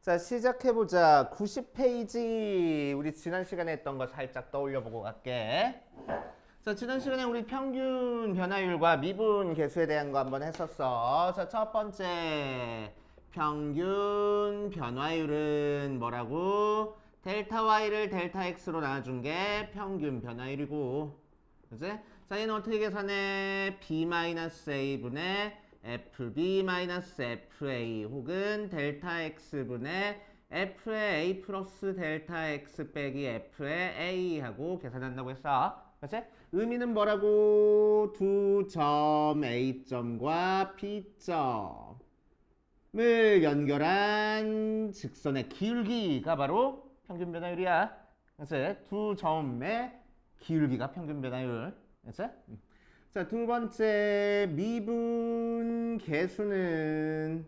자, 시작해보자. 90페이지 우리 지난 시간에 했던 거 살짝 떠올려보고 갈게. 자, 지난 시간에 우리 평균 변화율과 미분 계수에 대한 거 한번 했었어. 자, 첫 번째 평균 변화율은 뭐라고? 델타 Y를 델타 X로 나눠준 게 평균 변화율이고, 그치? 자, 얘는 어떻게 계산해? B-A분의 FB-FA 혹은 델타 X분의 F의 A 플러스 델타 X 빼기 F의 A 하고 계산한다고 했어. 그치? 의미는 뭐라고? 두 점 A점과 B점을 연결한 직선의 기울기가 바로 평균 변화율이야. 그치? 두 점의 기울기가 평균 변화율. 그치? 자, 두 번째 미분 계수는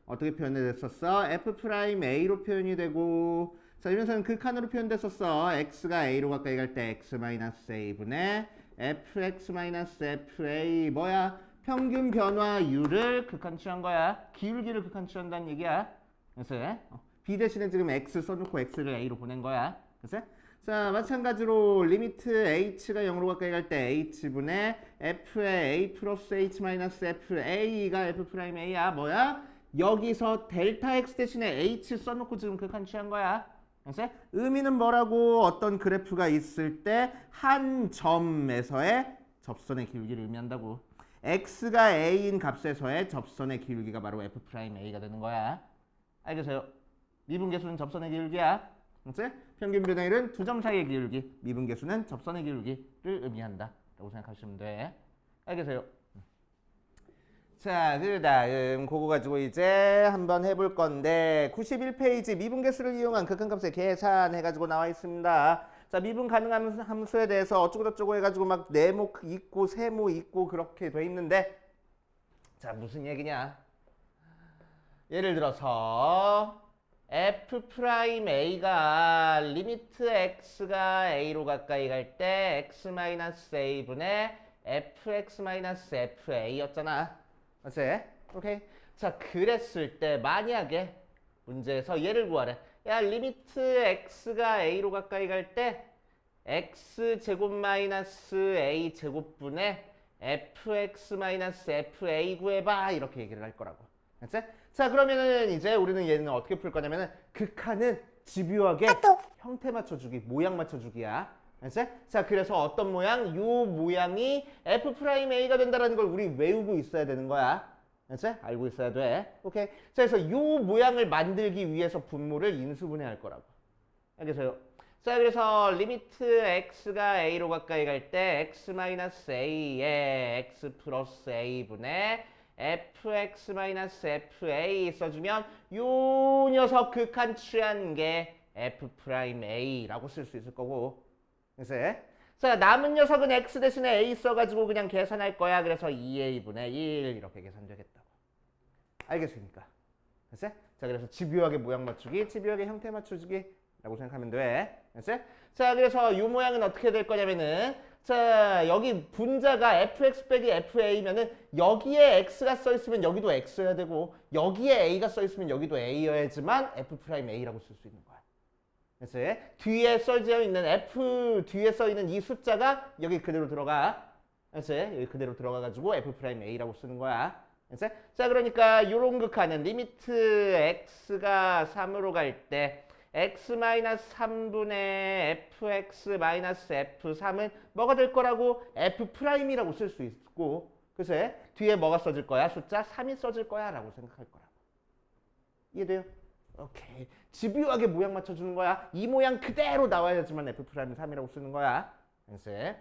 어떻게 표현됐었어? F'A로 표현이 되고, 자, 이면서는 극한으로 표현됐었어. X가 A로 가까이 갈 때 X-A분의 Fx-FA 뭐야? 평균 변화율을 극한 취한 거야. 기울기를 극한 취한다는 얘기야. 그래서 B 대신에 지금 X 써놓고 X를 A로 보낸 거야. 그래서 자, 마찬가지로 리미트 h가 0으로 가까이 갈 때 h분의 f의 a 플러스 h 마이너스 fa가 f'a야. 뭐야? 여기서 델타 x 대신에 h 써놓고 지금 극한 취한 거야. 그래서 의미는 뭐라고? 어떤 그래프가 있을 때 한 점에서의 접선의 기울기를 의미한다고. x가 a인 값에서의 접선의 기울기가 바로 f'a가 되는 거야. 알겠어요? 미분계수는 접선의 기울기야. 그치? 평균 변화율은 두 점 사이의 기울기, 미분계수는 접선의 기울기를 의미한다 라고 생각하시면 돼. 알겠어요? 자, 그 다음 그거 가지고 이제 한번 해볼 건데 91페이지 미분계수를 이용한 극한값의 계산 해가지고 나와 있습니다. 자, 미분 가능한 함수에 대해서 어쩌고저쩌고 해가지고 막 네모 있고 세모 있고 그렇게 돼 있는데, 자, 무슨 얘기냐? 예를 들어서 F'A가 리미트 x가 a로 가까이 갈 때 x-a분의 fx-fa였잖아. 맞지? 오케이. 자, 그랬을 때 만약에 문제에서 얘를 구하래. 야, 리미트 x가 a로 가까이 갈 때 x제곱 마이너스 a제곱분의 fx-fa 구해봐. 이렇게 얘기를 할 거라고. 알았지? 자, 그러면은 이제 우리는 얘는 어떻게 풀 거냐면은 극한은 집요하게 형태 맞춰주기, 모양 맞춰주기야. 알았지? 자, 그래서 어떤 모양? 요 모양이 F'A가 된다는 걸 우리 외우고 있어야 되는 거야. 알았지? 알고 있어야 돼. 오케이. 자, 그래서 요 모양을 만들기 위해서 분모를 인수분해할 거라고. 알겠어요? 자, 그래서 리미트 x가 a로 가까이 갈 때 x-a에 x 플러스 a분의 fx-fa 써주면 요 녀석 극한 취한 게 f'a라고 쓸 수 있을 거고. 그래서 자, 남은 녀석은 x 대신에 a 써가지고 그냥 계산할 거야. 그래서 2a분의 1 이렇게 계산되겠다고. 알겠습니까? 그래서 자, 그래서 집요하게 모양 맞추기, 집요하게 형태 맞추기 라고 생각하면 돼. 알았지? 자, 그래서 이 모양은 어떻게 될 거냐면은, 자, 여기 분자가 fx 빼기 fa면은 여기에 x가 써 있으면 여기도 x여야 되고, 여기에 a가 써 있으면 여기도 a여야지만 f'a라고 쓸 수 있는 거야. 그래서 뒤에 써져 있는 f 뒤에 써 있는 이 숫자가 여기 그대로 들어가. 그래서 여기 그대로 들어가가지고 f'a라고 쓰는 거야. 그래서 자, 그러니까 요런 극한은 리미트 x가 3으로 갈 때 x-3분의 fx-f3은 뭐가 될 거라고? f'이라고 쓸 수 있고, 그래서 뒤에 뭐가 써질 거야? 숫자 3이 써질 거야 라고 생각할 거라고. 이해돼요? 오케이. 집요하게 모양 맞춰주는 거야. 이 모양 그대로 나와야지만 f'은 3이라고 쓰는 거야. 그래서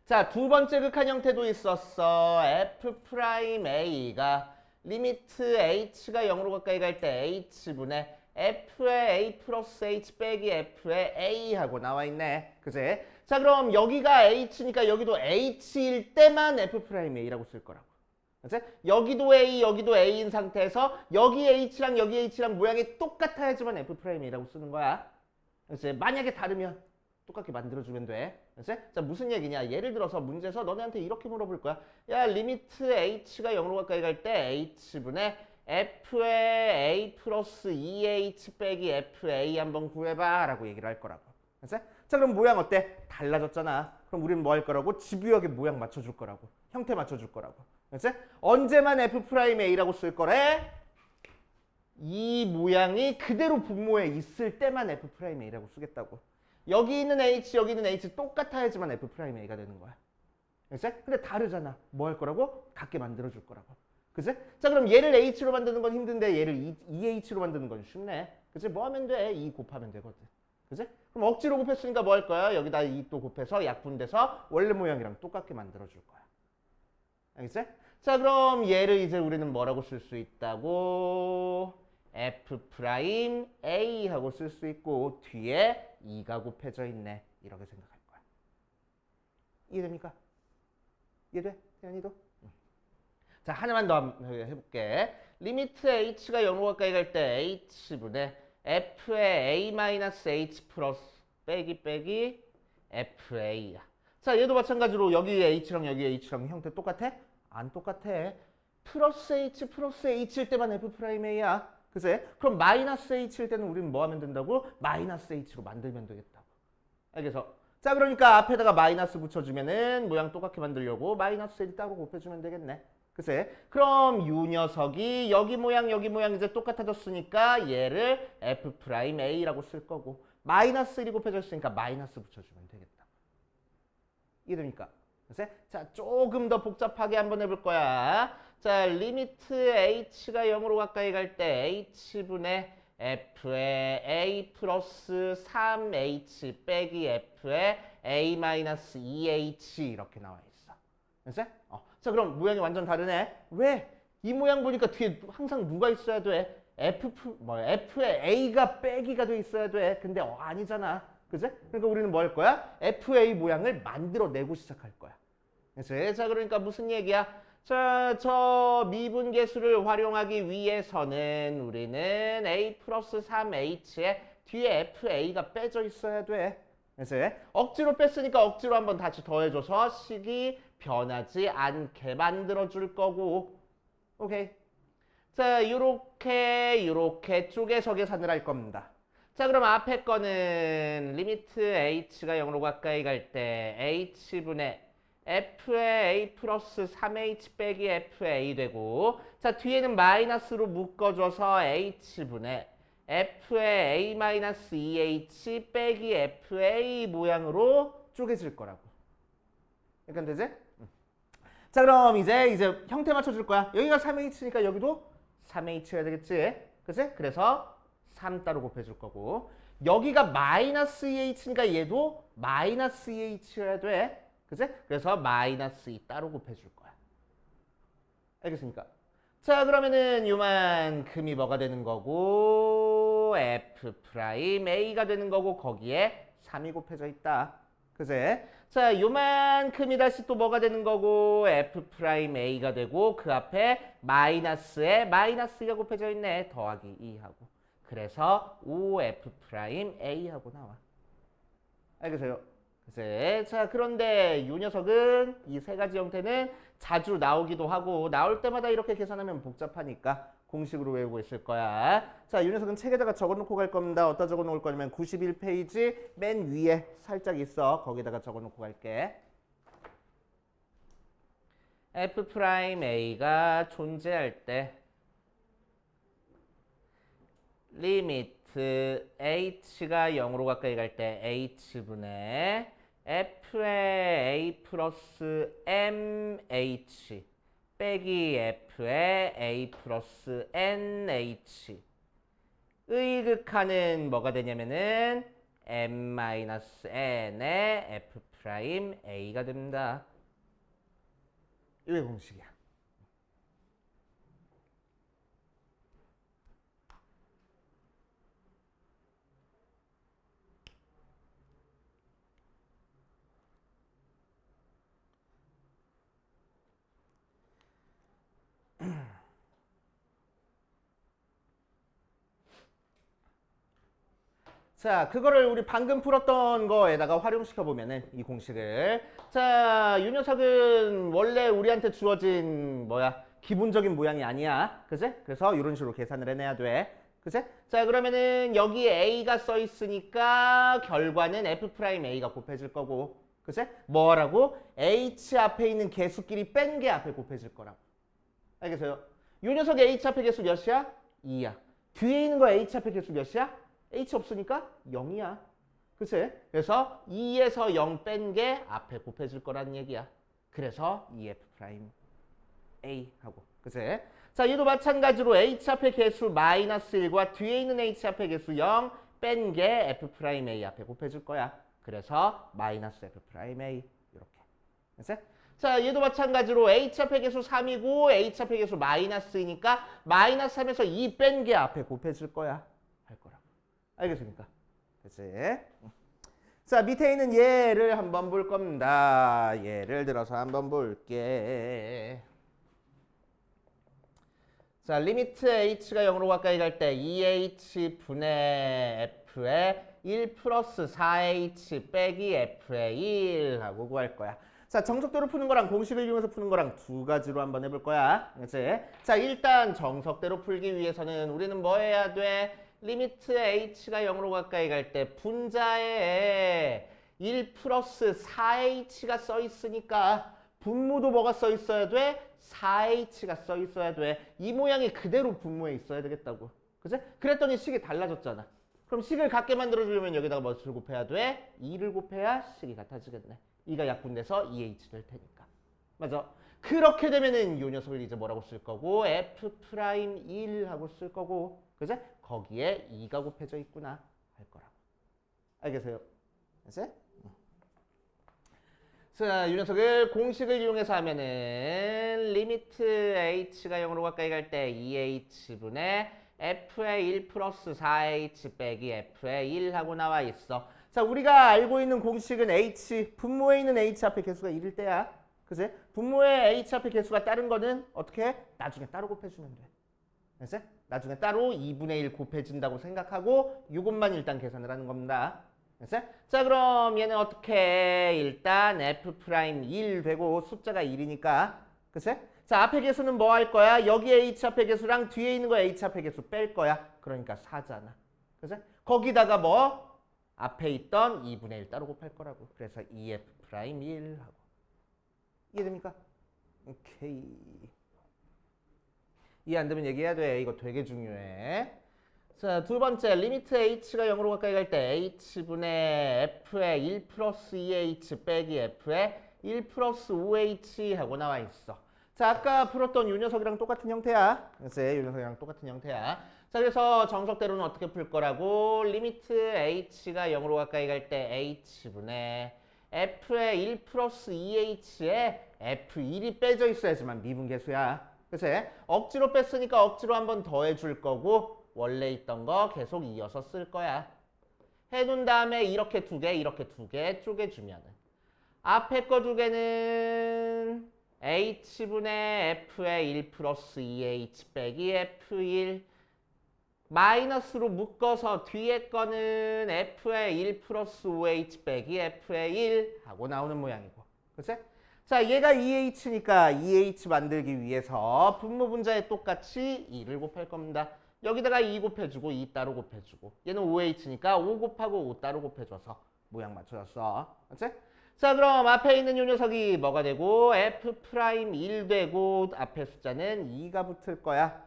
자, 두 번째 극한 형태도 있었어. f'a가 리미트 h가 0으로 가까이 갈 때 h분의 f의 a 플러스 h 빼기 f의 a 하고 나와 있네. 그지? 자, 그럼 여기가 h니까 여기도 h일 때만 f'a라고 쓸 거라고. 그치? 여기도 a, 여기도 a인 상태에서 여기 h랑 여기 h랑 모양이 똑같아야지만 f'a라고 쓰는 거야. 그치? 만약에 다르면 똑같게 만들어주면 돼. 그치? 자, 무슨 얘기냐? 예를 들어서 문제에서 너네한테 이렇게 물어볼 거야. 야, 리미트 h가 0으로 가까이 갈 때 h분의 f의 a 플러스 2h 빼기 fa 한번 구해봐 라고 얘기를 할 거라고. 알았어? 자, 그럼 모양 어때? 달라졌잖아. 그럼 우리는 뭐 할 거라고? 집요하게 모양 맞춰줄 거라고. 형태 맞춰줄 거라고. 알았어? 언제만 f'a라고 쓸 거래? 이 모양이 그대로 분모에 있을 때만 f'a라고 쓰겠다고. 여기 있는 h, 여기 있는 h 똑같아야지만 f'a가 되는 거야. 알았어? 근데 다르잖아. 뭐 할 거라고? 같게 만들어줄 거라고. 그치? 자, 그럼 얘를 h로 만드는 건 힘든데 얘를 2h로 만드는 건 쉽네. 그치? 뭐 하면 돼? 2 곱하면 되거든. 그치? 그럼 억지로 곱했으니까 뭐 할 거야? 여기다 2 또 곱해서 약분돼서 원래 모양이랑 똑같게 만들어줄 거야. 알겠지? 자, 그럼 얘를 이제 우리는 뭐라고 쓸 수 있다고? f'A 하고 쓸 수 있고 뒤에 2가 곱해져 있네. 이렇게 생각할 거야. 이해됩니까? 이해돼? 태연이도? 자, 하나만 더 해볼게. 리미트 h가 0으로 가까이 갈 때 h분의 f의 a-h 플러스 빼기 fa야. 자, 얘도 마찬가지로 여기 h랑 여기 h랑 형태 똑같아? 안 똑같아. 플러스 h일 때만 f'a야. 그치? 그럼 마이너스 h일 때는 우리는 뭐 하면 된다고? 마이너스 h로 만들면 되겠다고. 알겠어? 자, 그러니까 앞에다가 마이너스 붙여주면은 모양 똑같게 만들려고 마이너스 1 따로 곱해주면 되겠네. 그치? 그럼 이 녀석이 여기 모양 이제 똑같아졌으니까 얘를 f'a라고 쓸 거고 마이너스 1이 곱해졌으니까 마이너스 붙여주면 되겠다. 이해됩니까? 그치? 자, 조금 더 복잡하게 한번 해볼 거야. 자, 리미트 h가 0으로 가까이 갈 때 h분의 f의 a 플러스 3h 빼기 f의 a-2h 이렇게 나와 있어. 됐어? 자, 그럼 모양이 완전 다르네. 왜? 이 모양 보니까 뒤에 항상 누가 있어야 돼? f의 a가 빼기가 돼 있어야 돼. 근데 아니잖아. 그치? 그러니까 우리는 뭐 할 거야? fa 모양을 만들어내고 시작할 거야. 그치? 자, 그러니까 무슨 얘기야? 자, 저 미분계수를 활용하기 위해서는 우리는 a 플러스 3h에 뒤에 fa가 빼져 있어야 돼. 그치? 억지로 뺐으니까 억지로 한번 다시 더해줘서 식이 변하지 않게 만들어줄 거고. 오케이. 자, 요렇게 쪼개서 계산을 할 겁니다. 자, 그럼 앞에 거는 리미트 h가 0으로 가까이 갈 때 h분의 f의 a 플러스 3h 빼기 fa 되고 자, 뒤에는 마이너스로 묶어줘서 h분의 f의 a-2h 빼기 fa 모양으로 쪼개질 거라고. 약간 되지? 자, 그럼 이제 형태 맞춰줄 거야. 여기가 3h니까 여기도 3h여야 되겠지? 그치? 그래서 3 따로 곱해줄 거고 여기가 마이너스 2h니까 얘도 마이너스 2h여야 돼. 그치? 그래서 마이너스 2 따로 곱해줄 거야. 알겠습니까? 자, 그러면은 요만큼이 뭐가 되는 거고 f'a가 되는 거고 거기에 3이 곱해져 있다. 그치? 자, 요만큼이 다시 또 뭐가 되는 거고 f'a가 되고 그 앞에 마이너스에 마이너스가 곱해져 있네. 더하기 2하고. 그래서 5f'a하고 나와. 알겠어요? 그치? 자, 그런데 이 녀석은 이 세 가지 형태는 자주 나오기도 하고 나올 때마다 이렇게 계산하면 복잡하니까 공식으로 외우고 있을 거야. 자, 이 녀석은 책에다가 적어놓고 갈 겁니다. 어디다 적어놓을 거냐면 91페이지 맨 위에 살짝 있어. 거기다가 적어놓고 갈게. f'a가 존재할 때 리미트 h가 0으로 가까이 갈 때 h분의 f의 a 플러스 mh 빼기 f의 a 플러스 nh 의극하는 뭐가 되냐면은 m-n의 f'a가 됩니다. 이게 공식이야. 자, 그거를 우리 방금 풀었던 거에다가 활용시켜 보면은 이 공식을 자, 이 녀석은 원래 우리한테 주어진 기본적인 모양이 아니야. 그지? 그래서 이런 식으로 계산을 해내야 돼. 그지? 자, 그러면은 여기 A가 써 있으니까 결과는 F'A가 곱해질 거고. 그지? 뭐라고? H 앞에 있는 개수끼리 뺀 게 앞에 곱해질 거라고. 알겠어요? 이 녀석의 H 앞에 개수 몇이야? 2야. 뒤에 있는 거 H 앞에 개수 몇이야? H 없으니까 0이야. 그치? 그래서 2에서 0 뺀 게 앞에 곱해질 거라는 얘기야. 그래서 EF' A 하고. 그치? 자, 얘도 마찬가지로 H 앞에 개수 마이너스 1과 뒤에 있는 H 앞에 개수 0 뺀 게 F'A 앞에 곱해질 거야. 그래서 마이너스 F'A 이렇게. 그치? 자, 얘도 마찬가지로 H 앞에 개수 3이고 H 앞에 개수 마이너스 2니까 마이너스 3에서 2 뺀 게 앞에 곱해질 거야. 할 거라고. 알겠습니까? 그치? 자, 밑에 있는 얘를 한번 볼 겁니다. 예를 들어서 한번 볼게. 자, 리미트 h가 0으로 가까이 갈 때 2h 분의 f에 1 플러스 4h 빼기 f의 1 하고 구할 거야. 자, 정석대로 푸는 거랑 공식을 이용해서 푸는 거랑 두 가지로 한번 해볼 거야. 그치? 자, 일단 정석대로 풀기 위해서는 우리는 뭐 해야 돼? 리미트 h가 0으로 가까이 갈 때 분자에 1 플러스 4h가 써 있으니까 분모도 뭐가 써 있어야 돼? 4h가 써 있어야 돼. 이 모양이 그대로 분모에 있어야 되겠다고. 그치? 그랬더니 식이 달라졌잖아. 그럼 식을 같게 만들어주려면 여기다가 뭐를 곱해야 돼? 2를 곱해야 식이 같아지겠네. 2가 약분돼서 2h 될 테니까. 맞아. 그렇게 되면은 이 녀석을 이제 뭐라고 쓸 거고 F'1 하고 쓸 거고. 그치? 거기에 2가 곱해져 있구나 할 거라고. 알겠어요? 그치? 자, 이 녀석을 공식을 이용해서 하면은 리미트 h가 0으로 가까이 갈 때 2h분의 f의 1 플러스 4h 빼기 f의 1 하고 나와 있어. 자, 우리가 알고 있는 공식은 h, 분모에 있는 h 앞에 개수가 1일 때야. 그치? 분모에 h 앞에 개수가 다른 거는 어떻게 해? 나중에 따로 곱해주면 돼. 그치? 나중에 따로 2분의 1 곱해준다고 생각하고 이것만 일단 계산을 하는 겁니다. 그치? 자, 그럼 얘는 어떻게 해? 일단 F'1 되고 숫자가 1이니까. 그치? 자, 앞에 개수는 뭐 할 거야? 여기 H 앞에 개수랑 뒤에 있는 거 H 앞에 개수 뺄 거야. 그러니까 4잖아. 그치? 거기다가 뭐? 앞에 있던 2분의 1 따로 곱할 거라고. 그래서 EF'1 하고. 이해됩니까? 오케이. 이해 안 되면 얘기해야 돼. 이거 되게 중요해. 자, 두 번째, 리미트 h가 0으로 가까이 갈 때 h분의 f의 1 플러스 2h 빼기 f의 1 플러스 5h 하고 나와 있어. 자, 아까 풀었던 이 녀석이랑 똑같은 형태야. 그치? 이 녀석이랑 똑같은 형태야. 자, 그래서 정석대로는 어떻게 풀 거라고? 리미트 h가 0으로 가까이 갈 때 h분의 f의 1 플러스 2h에 f1이 빼져 있어야지만 미분계수야. 그치? 억지로 뺐으니까 억지로 한번 더해줄 거고 원래 있던 거 계속 이어서 쓸 거야. 해둔 다음에 이렇게 두 개, 이렇게 두 개 쪼개주면은 앞에 거 두 개는 h분의 f의 1 플러스 2h 빼기 f1 마이너스로 묶어서 뒤에 거는 f의 1 플러스 5h 빼기 f의 1 하고 나오는 모양이고. 그치? 자, 얘가 2h니까 2h 만들기 위해서 분모 분자에 똑같이 2를 곱할 겁니다. 여기다가 2 곱해주고 2 따로 곱해주고 얘는 5h니까 5 곱하고 5 따로 곱해줘서 모양 맞춰졌어. 그치? 자, 그럼 앞에 있는 이 녀석이 뭐가 되고 F'1 되고 앞에 숫자는 2가 붙을 거야.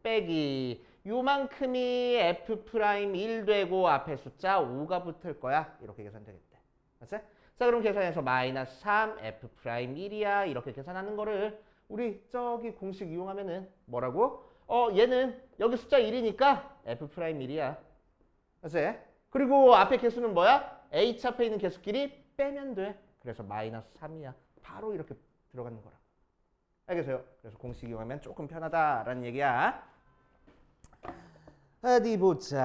빼기 요만큼이 F'1 되고 앞에 숫자 5가 붙을 거야. 이렇게 계산되겠대. 그치? 자, 그럼 계산해서 마이너스 3 F'1이야. 이렇게 계산하는 거를 우리 저기 공식 이용하면은 뭐라고? 얘는 여기 숫자 1이니까 F'1이야. 그치? 그리고 앞에 개수는 뭐야? H 앞에 있는 개수끼리 빼면 돼. 그래서 마이너스 3이야. 바로 이렇게 들어가는 거라. 알겠어요? 그래서 공식 이용하면 조금 편하다라는 얘기야. 어디 보자.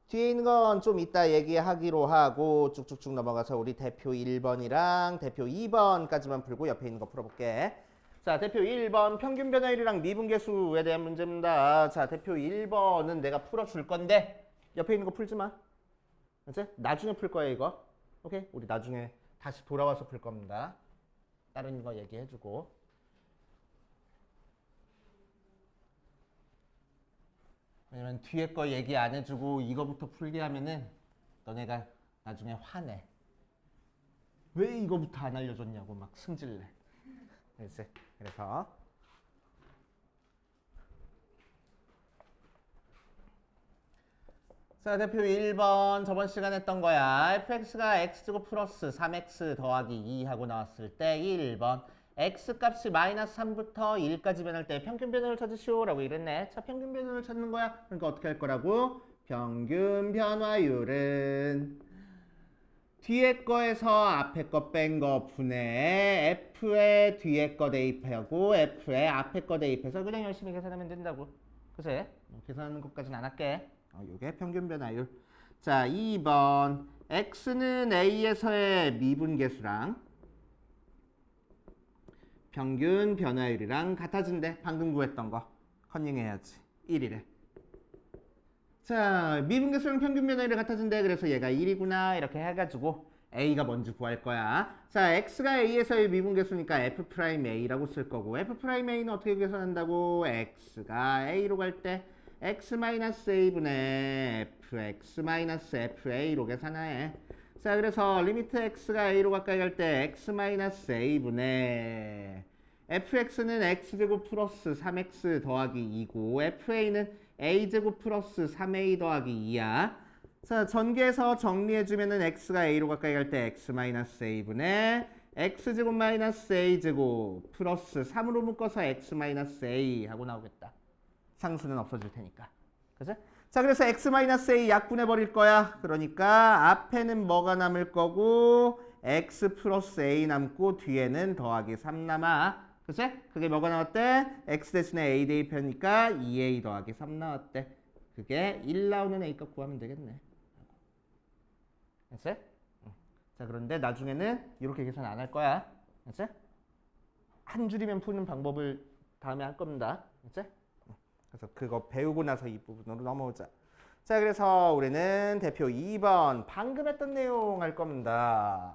뒤에 있는 건 좀 이따 얘기하기로 하고 쭉쭉쭉 넘어가서 우리 대표 1번이랑 대표 2번까지만 풀고 옆에 있는 거 풀어볼게. 자, 대표 1번 평균 변화율이랑 미분계수에 대한 문제입니다. 자, 대표 1번은 내가 풀어줄 건데 옆에 있는 거 풀지 마. 알았지? 나중에 풀 거야 이거. 오케이? 우리 나중에 다시 돌아와서 풀 겁니다. 다른 거 얘기해주고. 왜냐면 뒤에 거 얘기 안 해주고 이거부터 풀게 하면은 너네가 나중에 화내. 왜 이거부터 안 알려줬냐고 막 승질내. 그래서 자, 대표 1번 저번 시간에 했던 거야. fx가 x제곱 플러스 3x 더하기 2 하고 나왔을 때 1번 x값이 마이너스 3부터 1까지 변할 때 평균 변화를 찾으시오 라고 이랬네. 자, 평균 변화를 찾는 거야. 그러니까 어떻게 할 거라고? 평균 변화율은 뒤에 거에서 앞에 거 뺀 거 분해 f에 뒤에 거 대입하고 f에 앞에 거 대입해서 그냥 열심히 계산하면 된다고. 그치? 계산하는 것까지는 안 할게. 요게 평균 변화율. 자, 2번 x는 a에서의 미분계수랑 평균 변화율이랑 같아진대. 방금 구했던 거 컨닝해야지. 1이래. 자, 미분계수랑 평균 변화율이 같아진대. 그래서 얘가 1이구나 이렇게 해가지고 a가 뭔지 구할 거야. 자, x가 a에서의 미분계수니까 f'a라고 쓸 거고 f'a는 어떻게 계산한다고? x가 a로 갈 때 x-a분의 fx-fa로 계산해. 자, 그래서 리미트 x가 a로 가까이 갈 때 x-a분의 fx는 x제곱 플러스 3x 더하기 2고 fa는 a제곱 플러스 3a 더하기 2야. 자, 전개해서 정리해주면은 x가 a로 가까이 갈 때 x-a분의 x제곱 마이너스 a제곱 플러스 3으로 묶어서 x-a 하고 나오겠다. 상수는 없어질 테니까. 그치? 자, 그래서 x-a 약분해버릴 거야. 그러니까 앞에는 뭐가 남을 거고 x 플러스 a 남고 뒤에는 더하기 3 남아. 그치? 그게 뭐가 나왔대? x 대신에 a 대입하니까 2a 더하기 3 나왔대. 그게 1 나오는 a값 구하면 되겠네. 그치? 자, 그런데 나중에는 이렇게 계산 안 할 거야. 그치? 한 줄이면 푸는 방법을 다음에 할 겁니다. 그치? 그래서 그거 배우고 나서 이 부분으로 넘어오자. 자, 그래서 우리는 대표 2번 방금 했던 내용 할 겁니다.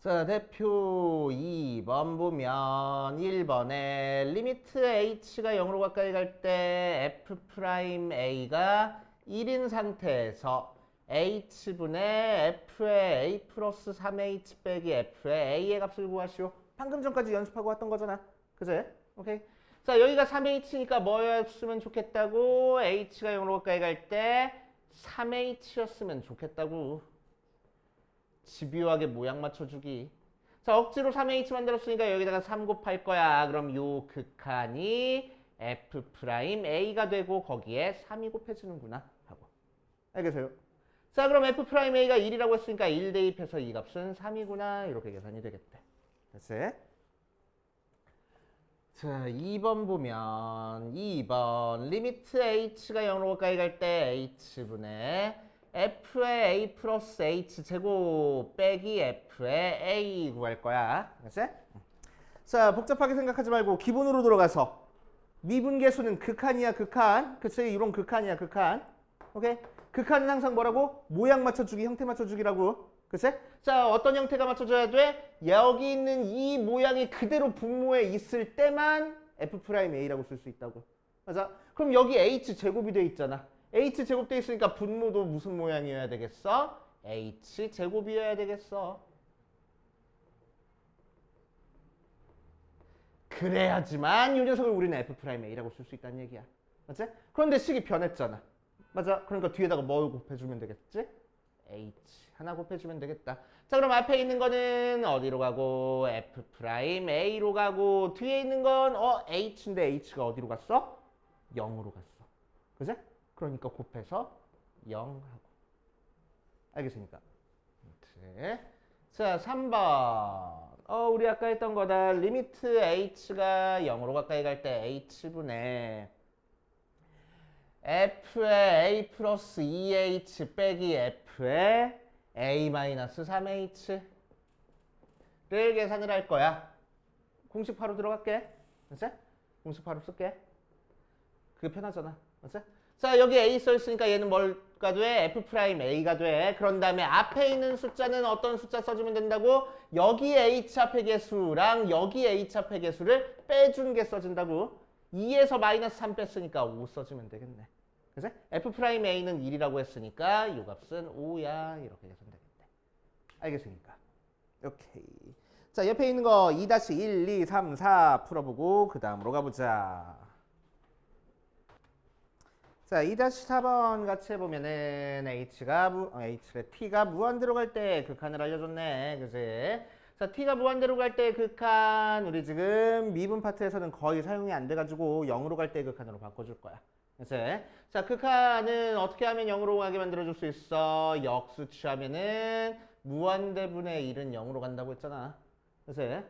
자, 대표 2번 보면 1번에 리미트 h가 0으로 가까이 갈 때 f'a가 1인 상태에서 h분의 f의 a 플러스 3h 빼기 f의 a의 값을 구하시오. 방금 전까지 연습하고 왔던 거잖아. 그치? 오케이. 자, 여기가 3h니까 뭐였으면 좋겠다고? h가 0으로 가까이 갈 때 3h였으면 좋겠다고. 집요하게 모양 맞춰주기. 자, 억지로 3h 만들었으니까 여기다가 3 곱할 거야. 그럼 요 극한이 f'a가 되고 거기에 3이 곱해지는구나 하고. 알겠어요? 자, 그럼 f'a가 1이라고 했으니까 1 대입해서 이 값은 3이구나 이렇게 계산이 되겠대. 됐지? 자, 2번 보면 2번 리미트 h가 0으로 가까이 갈 때 h분의 f의 a 플러스 h 제곱 빼기 f의 a 구할 거야. 알았지? 자, 복잡하게 생각하지 말고 기본으로 들어가서 미분계수는 극한이야, 극한. 그치? 이런 극한이야, 극한. 오케이? 극한은 항상 뭐라고? 모양 맞춰주기, 형태 맞춰주기라고. 그치? 자, 어떤 형태가 맞춰줘야 돼? 여기 있는 이 모양이 그대로 분모에 있을 때만 f'a라고 쓸 수 있다고. 맞아? 그럼 여기 h제곱이 돼 있잖아. h제곱 돼 있으니까 분모도 무슨 모양이어야 되겠어? h제곱이어야 되겠어. 그래야지만 이 녀석을 우리는 f'a라고 쓸 수 있다는 얘기야. 맞지? 그런데 식이 변했잖아. 맞아? 그러니까 뒤에다가 뭘 곱해주면 되겠지? h 하나 곱해주면 되겠다. 자, 그럼 앞에 있는 거는 어디로 가고? f'a로 가고 뒤에 있는 건 h인데 h가 어디로 갔어? 0으로 갔어. 그지? 그러니까 곱해서 0 하고. 알겠습니까? 그치? 자, 3번. 우리 아까 했던 거다. 리미트 h가 0으로 가까이 갈 때 h분의 f의 a 플러스 2h 빼기 f의 a 마이너스 3h를 계산을 할 거야. 공식 바로 들어갈게. 맞지? 공식 바로 쓸게. 그게 편하잖아. 맞지? 자, 여기 a 써있으니까 얘는 뭘가 돼? f'a가 돼. 그런 다음에 앞에 있는 숫자는 어떤 숫자 써주면 된다고? 여기 h 앞의 개수랑 여기 h 앞의 개수를 빼준 게 써진다고. 2에서 마이너스 3 뺐으니까 5 써주면 되겠네. 그래서 F'A는 1이라고 했으니까 이 값은 5야. 이렇게 계산 되겠네. 알겠습니까? 오케이. 자, 옆에 있는 거 2-1, 2, 3, 4 풀어보고 그 다음으로 가보자. 자, 2-4번 같이 해보면은 T가 무한대로 갈 때 극한을 알려줬네. 그지? 자, T가 무한대로 갈 때 극한 우리 지금 미분 파트에서는 거의 사용이 안 돼가지고 0으로 갈 때 극한으로 바꿔줄 거야. 그치? 자, 극한은 어떻게 하면 0으로 가게 만들어줄 수 있어? 역수 취하면은 무한대분의 1은 0으로 간다고 했잖아. 그치?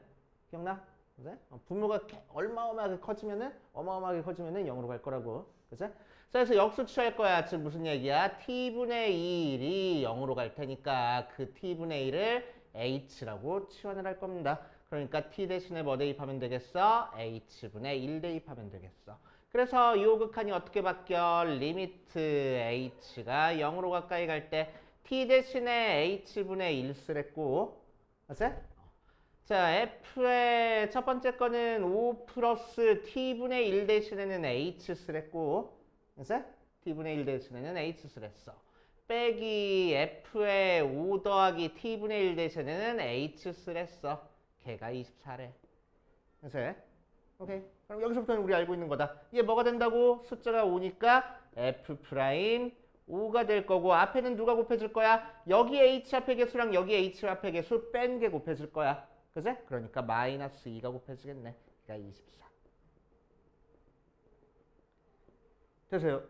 기억나? 그치? 분모가 어마어마하게 커지면은 0으로 갈 거라고. 그치? 자, 그래서 역수 취할 거야. 즉 무슨 얘기야? t분의 1이 0으로 갈 테니까 그 t분의 1을 h라고 치환을 할 겁니다. 그러니까 t 대신에 뭐 대입하면 되겠어? h분의 1 대입하면 되겠어. 그래서 이 극한이 어떻게 바뀌어? 리미트 h가 0으로 가까이 갈 때 t 대신에 h분의 1 쓰랬고, 맞지? 자, f의 첫 번째 거는 5 플러스 t분의 1 대신에는 h 쓰랬고, 그치? t분의 1 대신에는 h 쓰랬어. 빼기 f의 5 더하기 t분의 1 대신에는 h 쓰랬어. 걔가 24래. 그치? 오케이. 그럼 여기서부터는 우리 알고 있는 거다. 이게 뭐가 된다고? 숫자가 5니까 f 프라임 5가 될 거고 앞에는 누가 곱해질 거야? 여기 h 앞의 개수랑 여기 h 앞의 개수 뺀 게 곱해질 거야. 그치? 그러니까 마이너스 2가 곱해지겠네. 그러니까 24. 되세요?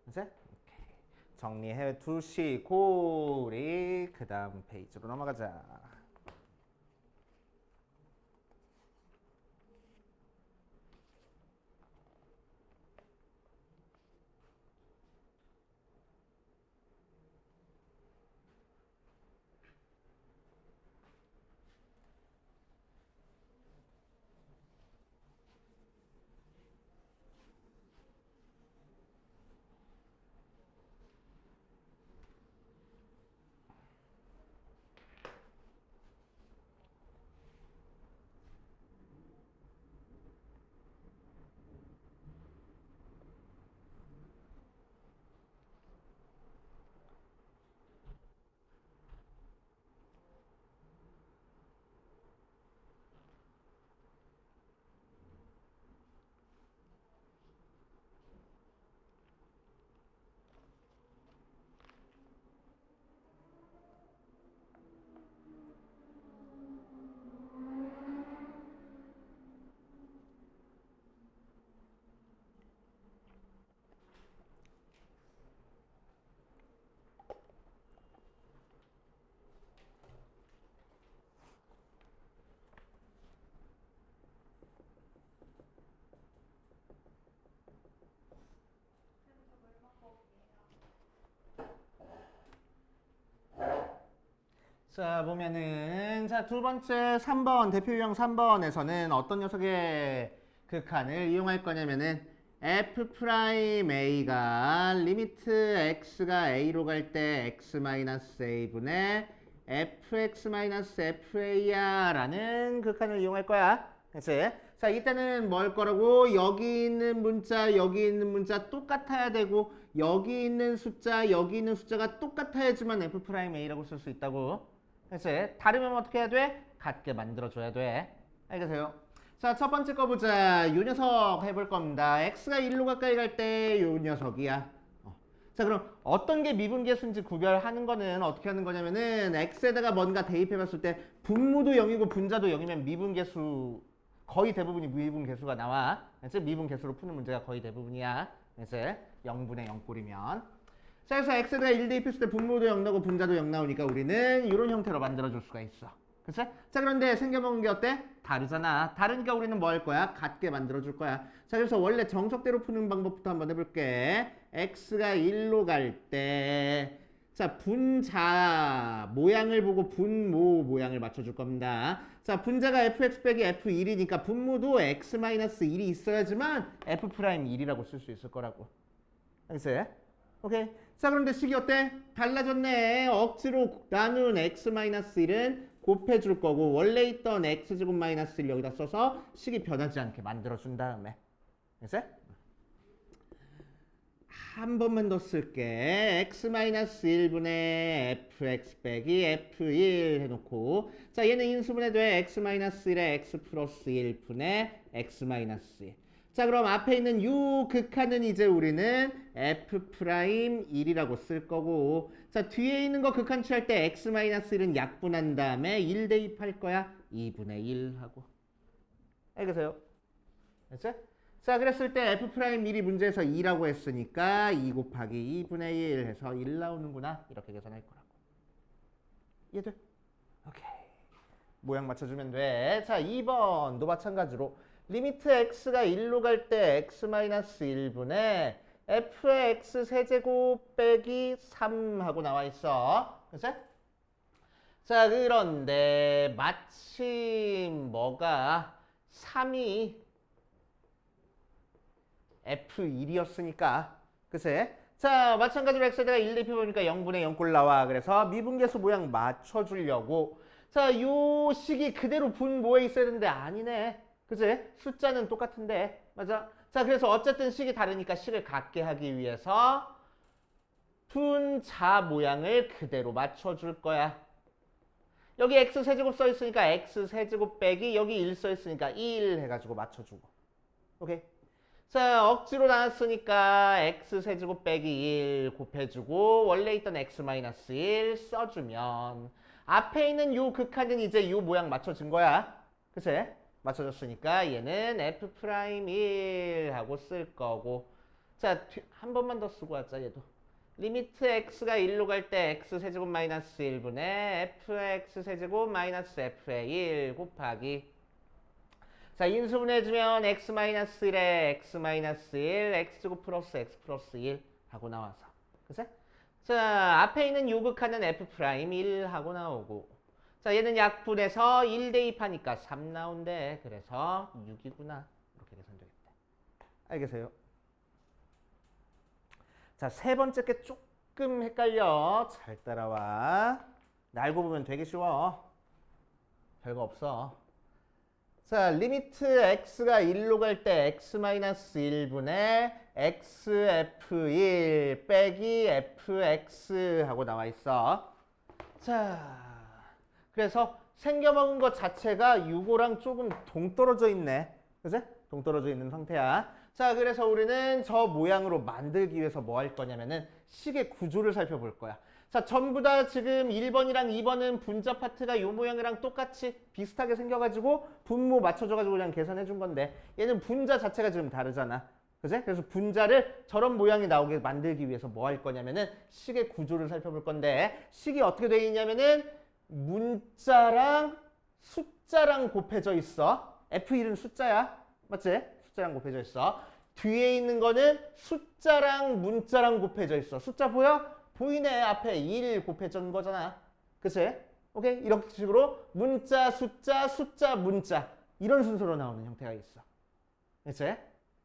그치? 오케이. 정리해 두시고 우리 그 다음 페이지로 넘어가자. 자, 보면은 자, 두 번째 3번 대표 유형 3번에서는 어떤 녀석의 극한을 이용할 거냐면은 f'a가 리미트 x가 a로 갈 때 x-a분의 fx-fa야 라는 극한을 이용할 거야. 그치? 자, 이때는 뭘 거라고? 여기 있는 문자, 여기 있는 문자 똑같아야 되고 여기 있는 숫자, 여기 있는 숫자가 똑같아야지만 f'a라고 쓸 수 있다고. 그치? 다르면 어떻게 해야 돼? 같게 만들어줘야 돼. 알겠어요? 자, 첫 번째 거 보자. 요 녀석 해볼 겁니다. x가 1로 가까이 갈 때 요 녀석이야. 자, 그럼 어떤 게 미분계수인지 구별하는 거는 어떻게 하는 거냐면은 x에다가 뭔가 대입해봤을 때 분모도 0이고 분자도 0이면 미분계수 거의 대부분이 미분계수가 나와. 그치? 미분계수로 푸는 문제가 거의 대부분이야. 그치? 0분의 0꼴이면. 자, 그래서 x에다가 1 대입했을 때 분모도 0 나오고 분자도 0 나오니까 우리는 이런 형태로 만들어줄 수가 있어. 그치? 자, 그런데 생겨먹은 게 어때? 다르잖아. 다르니까 우리는 뭐 할 거야? 같게 만들어줄 거야. 자, 그래서 원래 정석대로 푸는 방법부터 한번 해볼게. x가 1로 갈 때 자, 분자 모양을 보고 분모 모양을 맞춰줄 겁니다. 자, 분자가 fx 빼기 f1이니까 분모도 x-1이 있어야지만 f'1이라고 쓸 수 있을 거라고. 알겠어요? 오케이. 자, 그런데 식이 어때? 달라졌네. 억지로 나눈 x-1은 곱해줄 거고 원래 있던 x제곱 마이너스 1 여기다 써서 식이 변하지 않게 만들어준 다음에. 됐어요? 한 번만 더 쓸게. x-1분의 fx 빼기 f1 해놓고 자 얘는 인수분해 돼. x-1에 x 플러스 1분의 x-1. 자 그럼 앞에 있는 요 극한은 이제 우리는 f'1이라고 쓸 거고 자 뒤에 있는 거 극한 취할 때 x-1은 약분한 다음에 1 대입할 거야. 2분의 1 하고. 알겠어요? 됐죠? 자 그랬을 때 f'1이 문제에서 2라고 했으니까 2 곱하기 2분의 1 해서 1 나오는구나. 이렇게 계산할 거라고. 이해돼? 오케이. 모양 맞춰주면 돼. 자 2번도 마찬가지로 리미트 x가 1로 갈 때 x-1분의 f의 x 세제곱 빼기 3 하고 나와 있어. 그치? 자 그런데 마침 뭐가 3이 F1이었으니까 그치? 자 마찬가지로 x에다가 1 대입해보니까 0분의 0꼴 나와. 그래서 미분계수 모양 맞춰주려고 자 요 식이 그대로 분모에 있어야 되는데 아니네. 그치? 숫자는 똑같은데 맞아? 자 그래서 어쨌든 식이 다르니까 식을 같게 하기 위해서 분자 모양을 그대로 맞춰줄 거야. 여기 x 세제곱 써 있으니까 x 세제곱 빼기 여기 1 써 있으니까 1 해가지고 맞춰주고. 오케이? 자 억지로 나눴으니까 x 세제곱 빼기 1 곱해주고 원래 있던 x-1 써주면 앞에 있는 요 극한은 이제 요 모양 맞춰진 거야. 그치? 맞춰졌으니까 얘는 f'1 하고 쓸 거고 자 한 번만 더 쓰고 하자. 얘도 리미트 x가 1로 갈 때 x 세제곱 마이너스 1분의 fx 세제곱 마이너스 f의 1 곱하기 자 인수분해해주면 x-1에 x-1 x제곱 플러스 x 플러스 1 하고 나와서 그치? 자 앞에 있는 요 극한은 f'1 하고 나오고 자 얘는 약분해서 1 대입하니까 3 나온대. 그래서 6이구나. 이렇게 계산되겠다. 알겠어요? 자 세 번째 게 조금 헷갈려. 잘 따라와. 알고 보면 되게 쉬워. 별거 없어. 자 리미트 x가 1로 갈 때 x-1분의 xf1 빼기 fx 하고 나와 있어. 자 그래서 생겨먹은 것 자체가 요거랑 조금 동떨어져 있네. 그치? 동떨어져 있는 상태야. 자 그래서 우리는 저 모양으로 만들기 위해서 뭐 할 거냐면은 식의 구조를 살펴볼 거야. 자 전부 다 지금 1번이랑 2번은 분자 파트가 요 모양이랑 똑같이 비슷하게 생겨가지고 분모 맞춰줘가지고 그냥 계산해 준 건데 얘는 분자 자체가 지금 다르잖아. 그치? 그래서 분자를 저런 모양이 나오게 만들기 위해서 뭐 할 거냐면은 식의 구조를 살펴볼 건데 식이 어떻게 되어 있냐면은 문자랑 숫자랑 곱해져 있어. F1은 숫자야. 맞지? 숫자랑 곱해져 있어. 뒤에 있는 거는 숫자랑 문자랑 곱해져 있어. 숫자 보여? 보이네. 앞에 1 곱해져 있는 거잖아. 그치? 오케이? 이런 식으로 문자, 숫자, 숫자, 문자 이런 순서로 나오는 형태가 있어. 그치?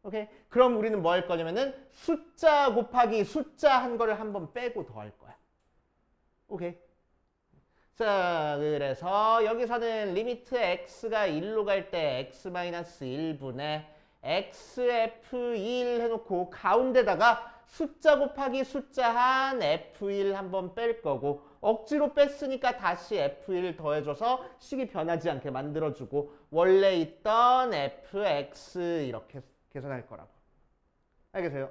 오케이? 그럼 우리는 뭐 할 거냐면은 숫자 곱하기 숫자 한 거를 한 번 빼고 더 할 거야. 오케이? 자 그래서 여기서는 리미트 x가 1로 갈 때 x-1분의 xf1 해놓고 가운데다가 숫자 곱하기 숫자 한 f1 한번 뺄 거고 억지로 뺐으니까 다시 f1 더해줘서 식이 변하지 않게 만들어주고 원래 있던 fx 이렇게 계산할 거라고. 알겠어요?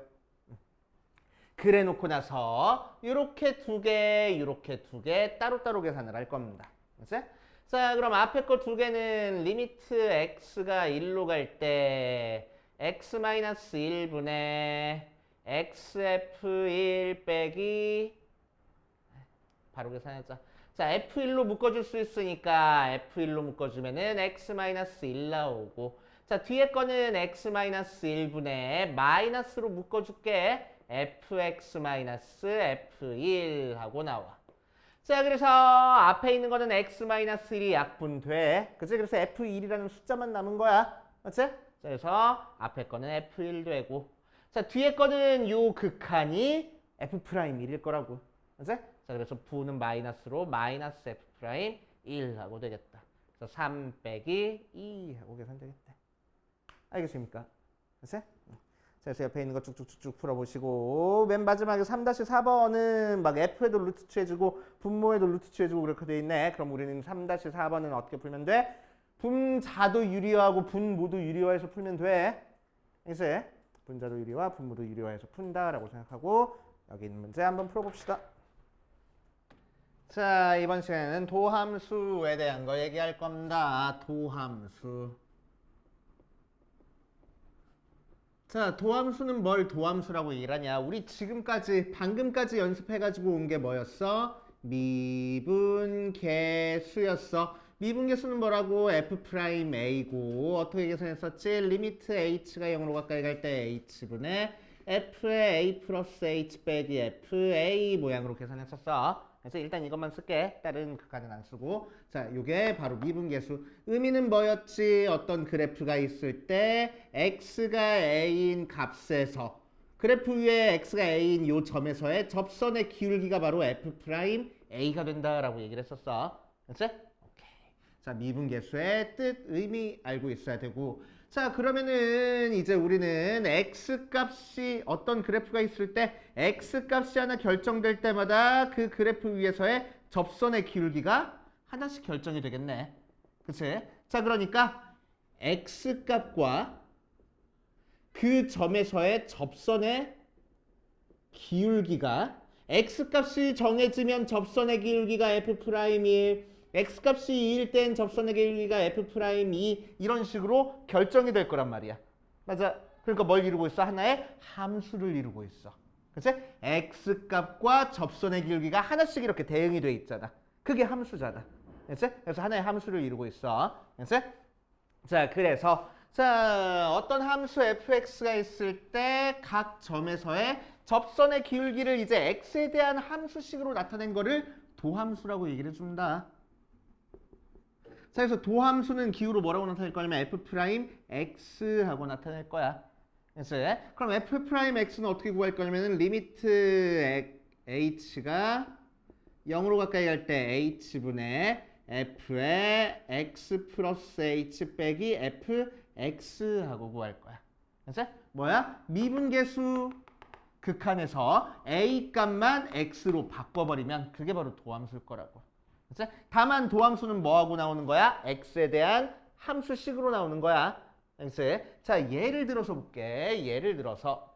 그래 놓고 나서 이렇게 두 개, 이렇게 두 개 따로따로 계산을 할 겁니다. 그치? 자, 그럼 앞에 거 두 개는 리미트 x가 1로 갈 때 x-1분의 xf1 빼기 바로 계산하자. 자, f1로 묶어줄 수 있으니까 f1로 묶어주면은 x-1 나오고 자, 뒤에 거는 x-1분의 마이너스로 묶어줄게. fx-f1 하고 나와. 자 그래서 앞에 있는 거는 x-1이 약분돼. 그치? 그래서 f1이라는 숫자만 남은 거야. 맞지? 자, 그래서 앞에 거는 f1 되고 자 뒤에 거는 요 극한이 f'1일 거라고. 맞지? 자 그래서 부는 마이너스로 마이너스 f'1 하고 되겠다. 그래서 3 빼기 2 하고 계산되겠다. 알겠습니까? 됐어요? 그래서 옆에 있는 거 쭉쭉쭉쭉 풀어보시고 맨 마지막에 3-4번은 막 f에도 루트 취해주고 분모에도 루트 취해주고 그렇게 돼 있네. 그럼 우리는 3-4번은 어떻게 풀면 돼? 분자도 유리화하고 분모도 유리화해서 풀면 돼. 이제 분자도 유리화, 분모도 유리화해서 푼다라고 생각하고 여기 있는 문제 한번 풀어봅시다. 자, 이번 시간에는 도함수에 대한 거 얘기할 겁니다. 도함수. 자, 도함수는 뭘 도함수라고 얘기를 하냐? 우리 지금까지 방금까지 연습해가지고 온 게 뭐였어? 미분계수였어. 미분계수는 뭐라고? F'A고 어떻게 계산했었지? 리미트 h가 0으로 가까이 갈 때 h분의 f의 a 플러스 h 빼기 fa 모양으로 계산했었어. 그래서 일단 이것만 쓸게. 다른 극한은 안 쓰고. 자, 요게 바로 미분계수. 의미는 뭐였지? 어떤 그래프가 있을 때 x가 a인 값에서 그래프 위에 x가 a인 요 점에서의 접선의 기울기가 바로 f'a가 된다라고 얘기를 했었어. 그렇지? 오케이. 자, 미분계수의 뜻, 의미 알고 있어야 되고. 자, 그러면은 이제 우리는 x값이 어떤 그래프가 있을 때 x값이 하나 결정될 때마다 그 그래프 위에서의 접선의 기울기가 하나씩 결정이 되겠네. 그치? 자, 그러니까 x값과 그 점에서의 접선의 기울기가 x값이 정해지면 접선의 기울기가 f'1, x값이 2일 땐 접선의 기울기가 f'2 이런 식으로 결정이 될 거란 말이야. 맞아. 그러니까 뭘 이루고 있어? 하나의 함수를 이루고 있어. 그치? x값과 접선의 기울기가 하나씩 이렇게 대응이 돼 있잖아. 그게 함수잖아. 그치? 그래서 하나의 함수를 이루고 있어. 그치? 자, 그래서 자, 어떤 함수 fx가 있을 때 각 점에서의 접선의 기울기를 이제 x에 대한 함수식으로 나타낸 거를 도함수라고 얘기를 해준다. 자, 그래서 도함수는 기호로 뭐라고 나타낼 거냐면 f'x하고 나타낼 거야. 그래서 그럼 f'x는 어떻게 구할 거냐면 리미트 h가 0으로 가까이 갈 때 h분의 f의 x 플러스 h 빼기 fx하고 구할 거야. 그래서 뭐야? 미분계수 극한에서 a 값만 x로 바꿔버리면 그게 바로 도함수일 거라고. 그치? 다만 도함수는 뭐하고 나오는 거야? x에 대한 함수식으로 나오는 거야. 그치? 자, 예를 들어서 볼게. 예를 들어서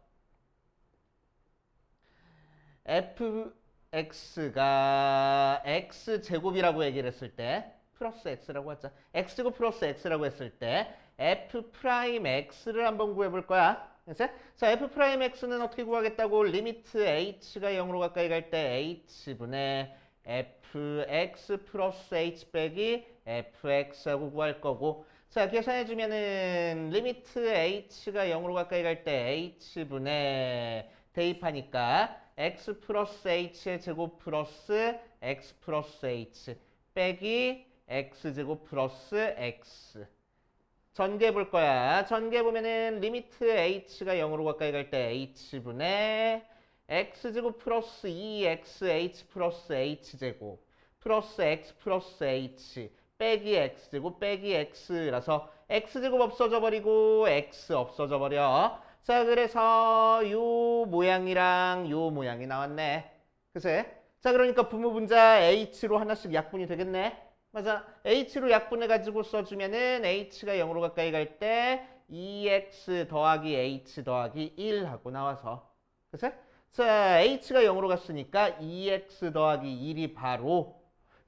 fx가 x제곱이라고 얘기를 했을 때 플러스 x라고 하자. x제곱 플러스 x라고 했을 때 f'x를 한번 구해볼 거야. 그치? 자, f'x는 어떻게 구하겠다고? 리미트 h가 0으로 가까이 갈 때 h분의 fx 플러스 h 빼기 fx하고 구할 거고. 자, 계산해주면은 리미트 h가 0으로 가까이 갈 때 h분의 대입하니까 x 플러스 h의 제곱 플러스 x 플러스 h 빼기 x제곱 플러스 x. 전개 볼 거야. 전개 보면은 리미트 h가 0으로 가까이 갈 때 h분의 x제곱 플러스 2xh 플러스 h제곱 플러스 x 플러스 h 빼기 x제곱 빼기 x라서 x제곱 없어져 버리고 x 없어져 버려. 자, 그래서 요 모양이랑 요 모양이 나왔네. 그치? 자, 그러니까 부모분자 h로 하나씩 약분이 되겠네. 맞아. h로 약분해가지고 써주면은 h가 0으로 가까이 갈 때 2x 더하기 h 더하기 1 하고 나와서. 그치? 자, h가 0으로 갔으니까 2x 더하기 1이 바로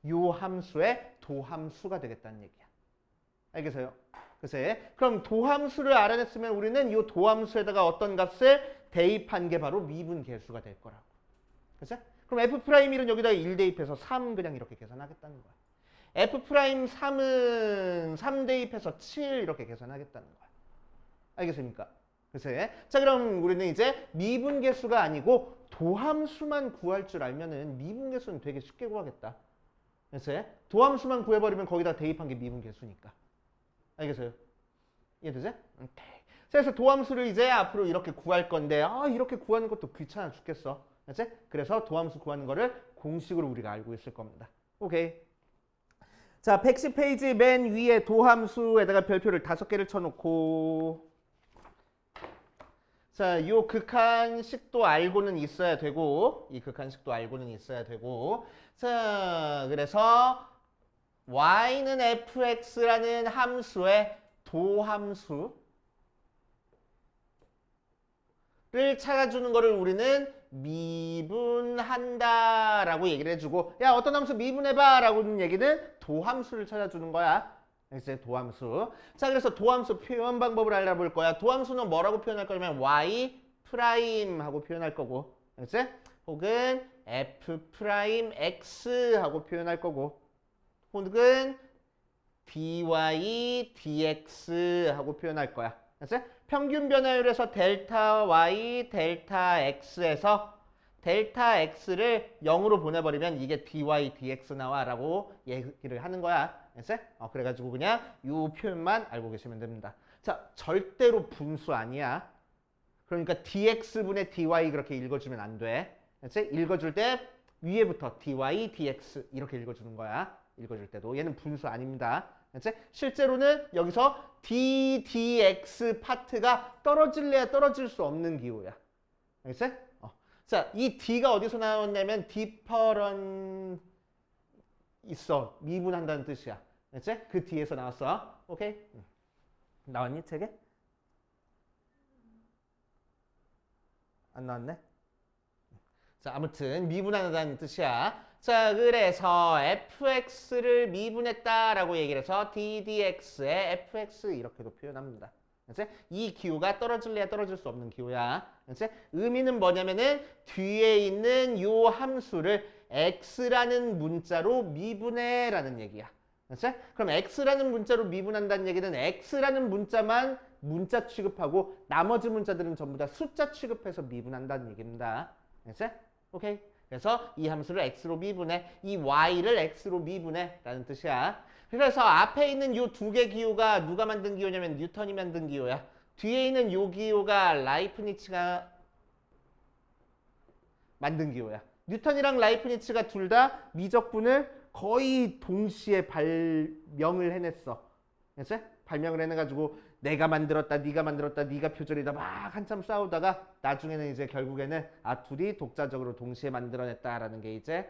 요 함수의 도함수가 되겠다는 얘기야. 알겠어요? 그치? 그럼 도함수를 알아냈으면 우리는 요 도함수에다가 어떤 값을 대입한 게 바로 미분계수가 될 거라고. 그치? 그럼 f'1은 여기다 1 대입해서 3 그냥 이렇게 계산하겠다는 거야. f'3은 3 대입해서 7 이렇게 계산하겠다는 거야. 알겠습니까? 그치? 자, 그럼 우리는 이제 미분계수가 아니고 도함수만 구할 줄 알면은 미분계수는 되게 쉽게 구하겠다. 그치? 도함수만 구해버리면 거기다 대입한 게 미분계수니까. 알겠어요? 이해되지? 오케이. 그래서 도함수를 이제 앞으로 이렇게 구할 건데 이렇게 구하는 것도 귀찮아 죽겠어. 그치? 그래서 도함수 구하는 거를 공식으로 우리가 알고 있을 겁니다. 오케이. 자, 110페이지 맨 위에 도함수에다가 별표를 5개를 쳐놓고 자, 요 극한식도 알고는 있어야 되고, 이 극한식도 알고는 있어야 되고, 자, 그래서 y는 fx라는 함수의 도함수를 찾아주는 거를 우리는 미분한다라고 얘기를 해주고, 야, 어떤 함수 미분해봐라고는 얘기는 도함수를 찾아주는 거야. 이제 도함수. 자, 그래서 도함수 표현 방법을 알아볼 거야. 도함수는 뭐라고 표현할 거냐면 y 프라임 하고 표현할 거고, 이제 혹은 f 프라임 x 하고 표현할 거고, 혹은 dy dx 하고 표현할 거야. 그래서 평균 변화율에서 델타 y 델타 x에서 델타 x를 0으로 보내버리면 이게 dy dx 나와라고 얘기를 하는 거야. 그래가지고 그냥 이 표현만 알고 계시면 됩니다. 자, 절대로 분수 아니야. 그러니까 dx분의 dy 그렇게 읽어주면 안 돼. 읽어줄 때 위에부터 dy dx 이렇게 읽어주는 거야. 읽어줄 때도 얘는 분수 아닙니다. 실제로는 여기서 d dx 파트가 떨어질래야 떨어질 수 없는 기호야. 알겠어? 자, 이 d가 어디서 나왔냐면 디퍼런 있어. 미분한다는 뜻이야. 알겠지? 그 뒤에서 나왔어. 오케이? 나왔니, 책에? 안 나왔네? 자, 아무튼 미분한다는 뜻이야. 자, 그래서 fx를 미분했다라고 얘기를 해서 ddx에 fx 이렇게도 표현합니다. 알겠지? 이 기호가 떨어질래야 떨어질 수 없는 기호야. 알겠지? 의미는 뭐냐면은 뒤에 있는 요 함수를 x라는 문자로 미분해라는 얘기야. 알겠지? 그럼 x라는 문자로 미분한다는 얘기는 x라는 문자만 문자 취급하고 나머지 문자들은 전부 다 숫자 취급해서 미분한다는 얘기입니다. 알겠지? 오케이? 그래서 이 함수를 x로 미분해, 이 y를 x로 미분해 라는 뜻이야. 그래서 앞에 있는 요 두 개 기호가 누가 만든 기호냐면 뉴턴이 만든 기호야. 뒤에 있는 요 기호가 라이프니츠가 만든 기호야. 뉴턴이랑 라이프니츠가 둘 다 미적분을 거의 동시에 발명을 해냈어. 알겠지? 발명을 해내가지고 내가 만들었다, 네가 만들었다, 네가 표절이다 막 한참 싸우다가 나중에는 이제 결국에는 둘이 독자적으로 동시에 만들어냈다라는 게 이제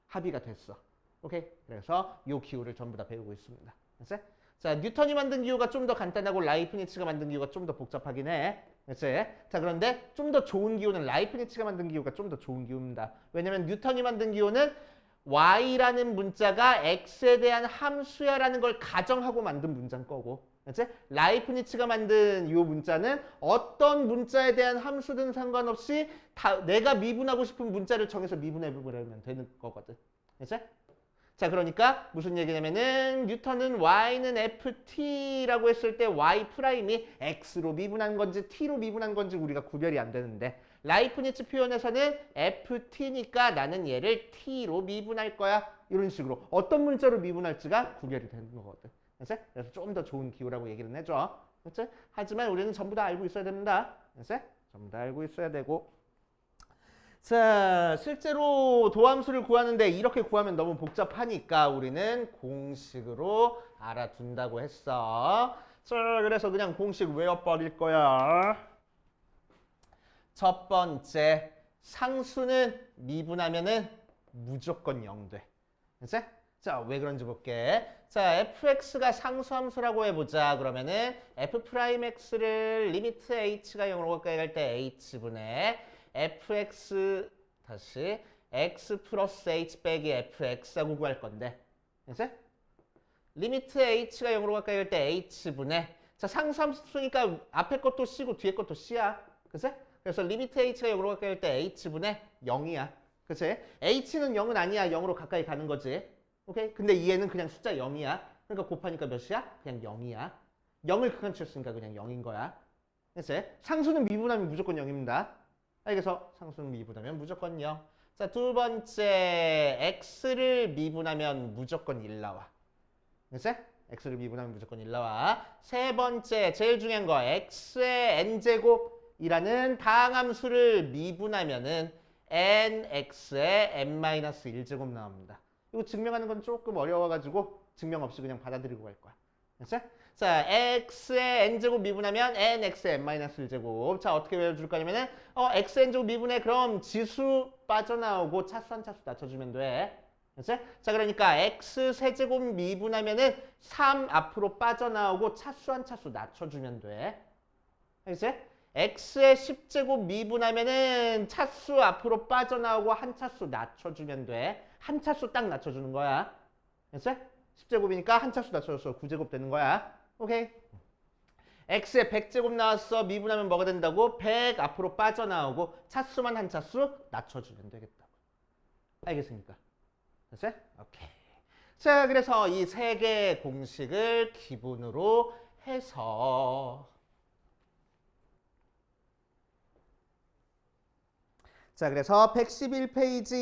합의가 됐어. 오케이? 그래서 요 기호를 전부 다 배우고 있습니다. 알겠지? 자, 뉴턴이 만든 기호가 좀 더 간단하고 라이프니츠가 만든 기호가 좀 더 복잡하긴 해. 그렇지? 자, 그런데 좀 더 좋은 기호는 라이프니츠가 만든 기호가 좀 더 좋은 기호입니다. 왜냐면 뉴턴이 만든 기호는 y라는 문자가 x에 대한 함수야라는 걸 가정하고 만든 문자인 거고, 그렇지? 라이프니츠가 만든 이 문자는 어떤 문자에 대한 함수든 상관없이 다 내가 미분하고 싶은 문자를 정해서 미분해보면 되는 거거든. 그렇지? 자, 그러니까 무슨 얘기냐면은 뉴턴은 y는 ft라고 했을 때 y 프라임이 x로 미분한 건지 t로 미분한 건지 우리가 구별이 안 되는데, 라이프니츠 표현에서는 ft니까 나는 얘를 t로 미분할 거야. 이런 식으로 어떤 문자로 미분할지가 구별이 되는 거거든. 그래서 좀 더 좋은 기호라고 얘기를 해줘. 그렇지? 하지만 우리는 전부 다 알고 있어야 됩니다. 그렇지? 전부 다 알고 있어야 되고. 자, 실제로 도함수를 구하는데 이렇게 구하면 너무 복잡하니까 우리는 공식으로 알아둔다고 했어. 자, 그래서 그냥 공식 외워버릴 거야. 첫 번째, 상수는 미분하면은 무조건 0 돼. 그치? 자, 왜 그런지 볼게. 자, fx가 상수함수라고 해보자. 그러면은 f'x를 리미트 h가 0으로 가까이 갈 때 h분의 fx 다시 x 플러스 h 빼기 fx하고 구할 건데. 그치? 리미트 h가 0으로 가까이 갈 때 h분의, 자, 상수함수니까 앞에 것도 c고 뒤에 것도 c야. 그치? 그래서 리미트 h가 0으로 가까이 갈 때 h분의 0이야. 그치? h는 0은 아니야. 0으로 가까이 가는 거지. 오케이? 근데 얘는 그냥 숫자 0이야. 그러니까 곱하니까 몇이야? 그냥 0이야. 0을 극한치였으니까 그냥 0인 거야. 그치? 상수는 미분하면 무조건 0입니다. 그래서 상수는 미분하면 무조건 0. 자, 두 번째, x를 미분하면 무조건 1 나와. 그치? x를 미분하면 무조건 1 나와. 세 번째, 제일 중요한 거, x의 n제곱이라는 다항함수를 미분하면은 nx의 n-1제곱 나옵니다. 이거 증명하는 건 조금 어려워가지고 증명 없이 그냥 받아들이고 갈 거야. 알았지? 자, x의 n제곱 미분하면 nx의 n-1제곱. 자, 어떻게 외워줄 거냐면은 xn제곱 미분해 그럼 지수 빠져나오고 차수 한 차수 낮춰주면 돼. 그치? 자, 그러니까 x 세제곱 미분하면은 3 앞으로 빠져나오고 차수 한 차수 낮춰주면 돼. 알겠지? x의 10제곱 미분하면은 차수 앞으로 빠져나오고 한 차수 낮춰주면 돼. 한 차수 딱 낮춰주는 거야. 알겠지? 10제곱이니까 한 차수 낮춰줘서 9제곱 되는 거야. 오케이. x에 100제곱 나왔어. 미분하면 뭐가 된다고? 100 앞으로 빠져나오고 차수만 한 차수 낮춰주면 되겠다고. 알겠습니까? 됐어요? 오케이. 자, 그래서 이 세 개의 공식을 기본으로 해서 자, 그래서 111페이지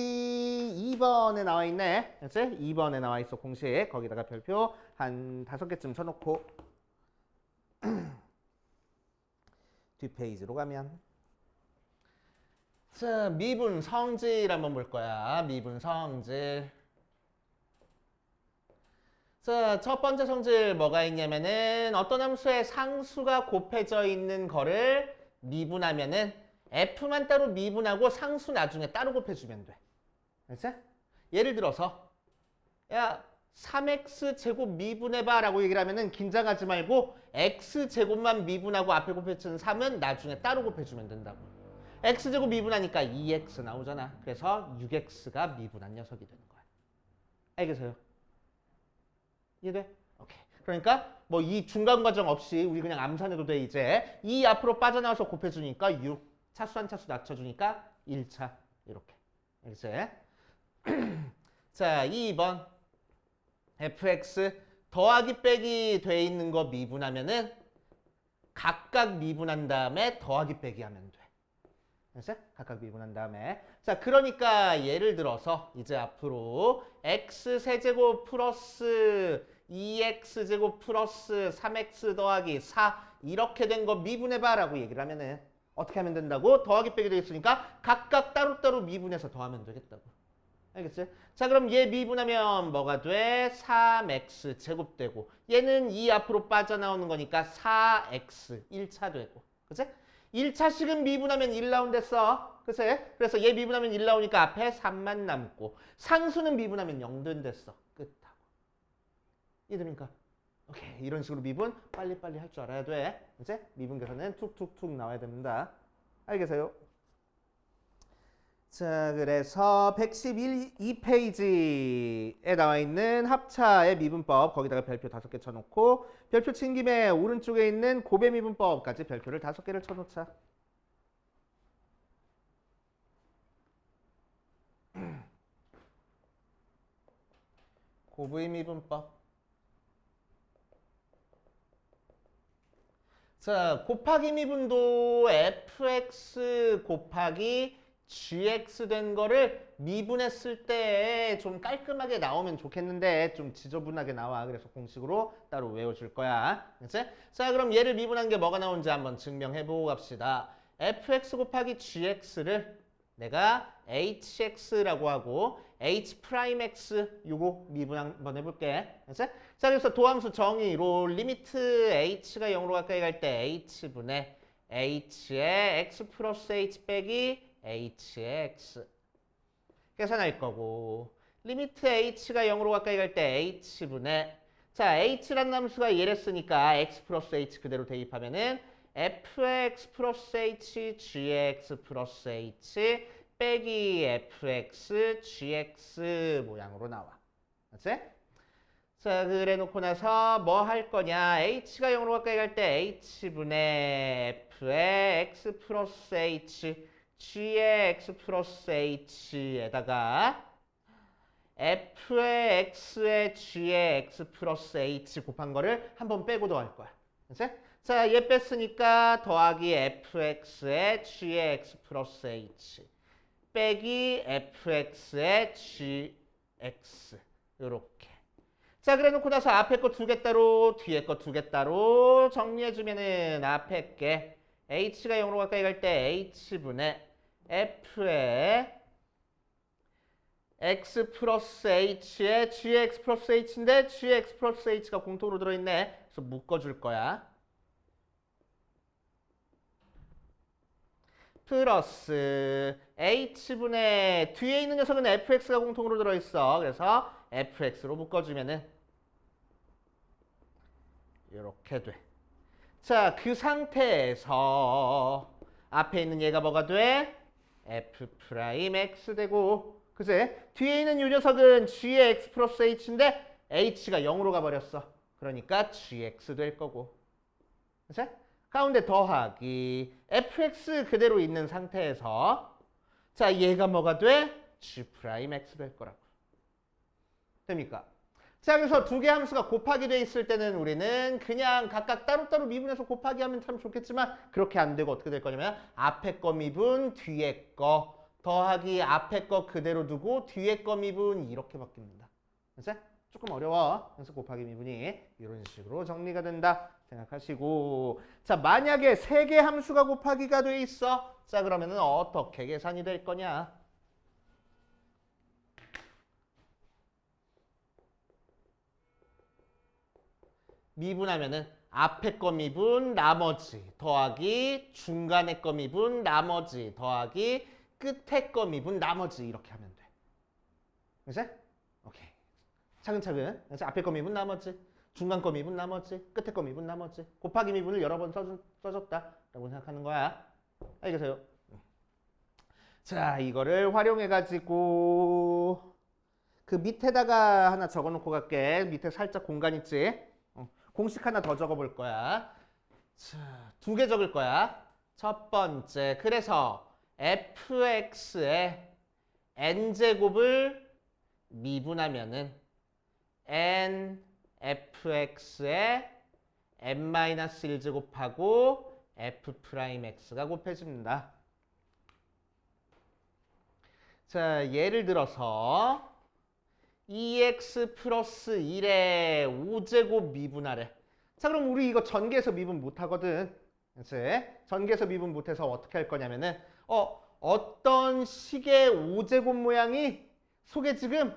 2번에 나와 있네. 그치? 2번에 나와 있어, 공식. 거기다가 별표 한 5개쯤 쳐놓고 뒷페이지로 가면 자, 미분 성질 한번 볼 거야. 미분 성질. 자, 첫 번째 성질 뭐가 있냐면은 어떤 함수의 상수가 곱해져 있는 거를 미분하면은 f만 따로 미분하고 상수 나중에 따로 곱해주면 돼. 알겠지? 예를 들어서 야 3x 제곱 미분해봐 라고 얘기를 하면은 긴장하지 말고 x 제곱만 미분하고 앞에 곱해주는 3은 나중에 따로 곱해주면 된다고. x 제곱 미분하니까 2x 나오잖아. 그래서 6x가 미분한 녀석이 되는 거야. 알겠어요? 이해돼? 오케이. 그러니까 뭐 이 중간 과정 없이 우리 그냥 암산해도 돼. 이제 2 앞으로 빠져나와서 곱해주니까 6 차수 한 차수 낮춰주니까 1차 이렇게. 알겠지? 자, 2번 fx 더하기 빼기 돼 있는 거 미분하면은 각각 미분한 다음에 더하기 빼기 하면 돼. 알겠어? 각각 미분한 다음에. 자, 그러니까 예를 들어서 이제 앞으로 x 세제곱 플러스 2x제곱 플러스 3x 더하기 4 이렇게 된 거 미분해봐 라고 얘기를 하면은 어떻게 하면 된다고? 더하기 빼기 되어 있으니까 각각 따로따로 미분해서 더하면 되겠다고. 알겠지? 자, 그럼 얘 미분하면 뭐가 돼? 3x 제곱 되고 얘는 2 앞으로 빠져나오는 거니까 4x 1차 되고. 그치? 1차씩은 미분하면 1 나온댔어. 그치? 그래서 얘 미분하면 1 나오니까 앞에 3만 남고 상수는 미분하면 0 된댔어. 끝하고. 이해됩니까? 오케이. 이런 식으로 미분 빨리빨리 할 줄 알아야 돼. 이제 미분 계산은 툭툭툭 나와야 됩니다. 알겠어요? 자, 그래서 112페이지에 나와 있는 합차의 미분법 거기다가 별표 5개 쳐놓고 별표 친 김에 오른쪽에 있는 곱의 미분법까지 별표를 5개를 쳐놓자. 곱의 미분법. 자, 곱하기 미분도 fx 곱하기 gx 된 거를 미분했을 때 좀 깔끔하게 나오면 좋겠는데 좀 지저분하게 나와. 그래서 공식으로 따로 외워줄 거야. 그치? 자, 그럼 얘를 미분한 게 뭐가 나오는지 한번 증명해보고 갑시다. fx 곱하기 gx를 내가 hx라고 하고 h'x 요거 미분 한번 해볼게. 그치? 자, 그래서 도함수 정의로 리미트 h가 0으로 가까이 갈 때 h분의 h의 x 플러스 h 빼기 h의 x 계산할 거고 리미트 h가 0으로 가까이 갈 때 h분의 자 h란 함수가 얘랬으니까 x 플러스 h 그대로 대입하면은 fx 플러스 h gx 플러스 h 빼기 fx gx 모양으로 나와. 맞지? 자, 그래 놓고 나서 뭐 할 거냐? h가 0으로 가까이 갈 때 h분의 f의 x 플러스 h g의 x 플러스 h에다가 f의 x의 g의 x 플러스 h 곱한 거를 한번 빼고 더할 거야. 그치? 자, 얘 뺐으니까 더하기 fx의 g의 x 플러스 h 빼기 fx의 gx 요렇게. 자, 그래 놓고 나서 앞에 거 2개 따로 뒤에 거 2개 따로 정리해주면은 앞에 게 h가 0으로 가까이 갈 때 h분의 f의 x 플러스 h의 gx 플러스 h인데 gx 플러스 h가 공통으로 들어있네. 그래서 묶어줄 거야. 플러스 h분의 뒤에 있는 녀석은 fx가 공통으로 들어있어. 그래서 fx로 묶어주면은 이렇게 돼. 자, 그 상태에서 앞에 있는 얘가 뭐가 돼? f'x 되고, 그제? 뒤에 있는 이 녀석은 g의 x 플러스 h인데 h가 0으로 가버렸어. 그러니까 gx 될 거고. 그치? 가운데 더하기 fx 그대로 있는 상태에서 자, 얘가 뭐가 돼? g'x 될 거라고. 됩니까? 자, 그래서 두 개 함수가 곱하기 돼 있을 때는 우리는 그냥 각각 따로따로 미분해서 곱하기 하면 참 좋겠지만 그렇게 안 되고 어떻게 될 거냐면 앞에 거 미분, 뒤에 거 더하기 앞에 거 그대로 두고 뒤에 거 미분 이렇게 바뀝니다. 그치? 조금 어려워. 그래서 곱하기 미분이 이런 식으로 정리가 된다 생각하시고, 자, 만약에 세 개 함수가 곱하기가 돼 있어. 자, 그러면은 어떻게 계산이 될 거냐? 미분하면은 앞에 거 미분 나머지 더하기 중간에 거 미분 나머지 더하기 끝에 거 미분 나머지 이렇게 하면 돼. 그치? 오케이. 차근차근. 그래서 앞에 거 미분 나머지, 중간 거 미분 나머지, 끝에 거 미분 나머지. 곱하기 미분을 여러 번 써줬다라고 생각하는 거야. 알겠어요? 자, 이거를 활용해가지고 그 밑에다가 하나 적어놓고 갈게. 밑에 살짝 공간 있지? 공식 하나 더 적어볼 거야. 자, 두 개 적을 거야. 첫 번째, 그래서 fx의 n제곱을 미분하면은 n fx의 n-1제곱하고 f'x가 곱해집니다. 자, 예를 들어서 2x 플러스 1의 5제곱 미분하래. 자, 그럼 우리 이거 전개해서 미분 못하거든. 그치? 전개해서 미분 못해서 어떻게 할 거냐면은 어떤 식의 5제곱 모양이 속에 지금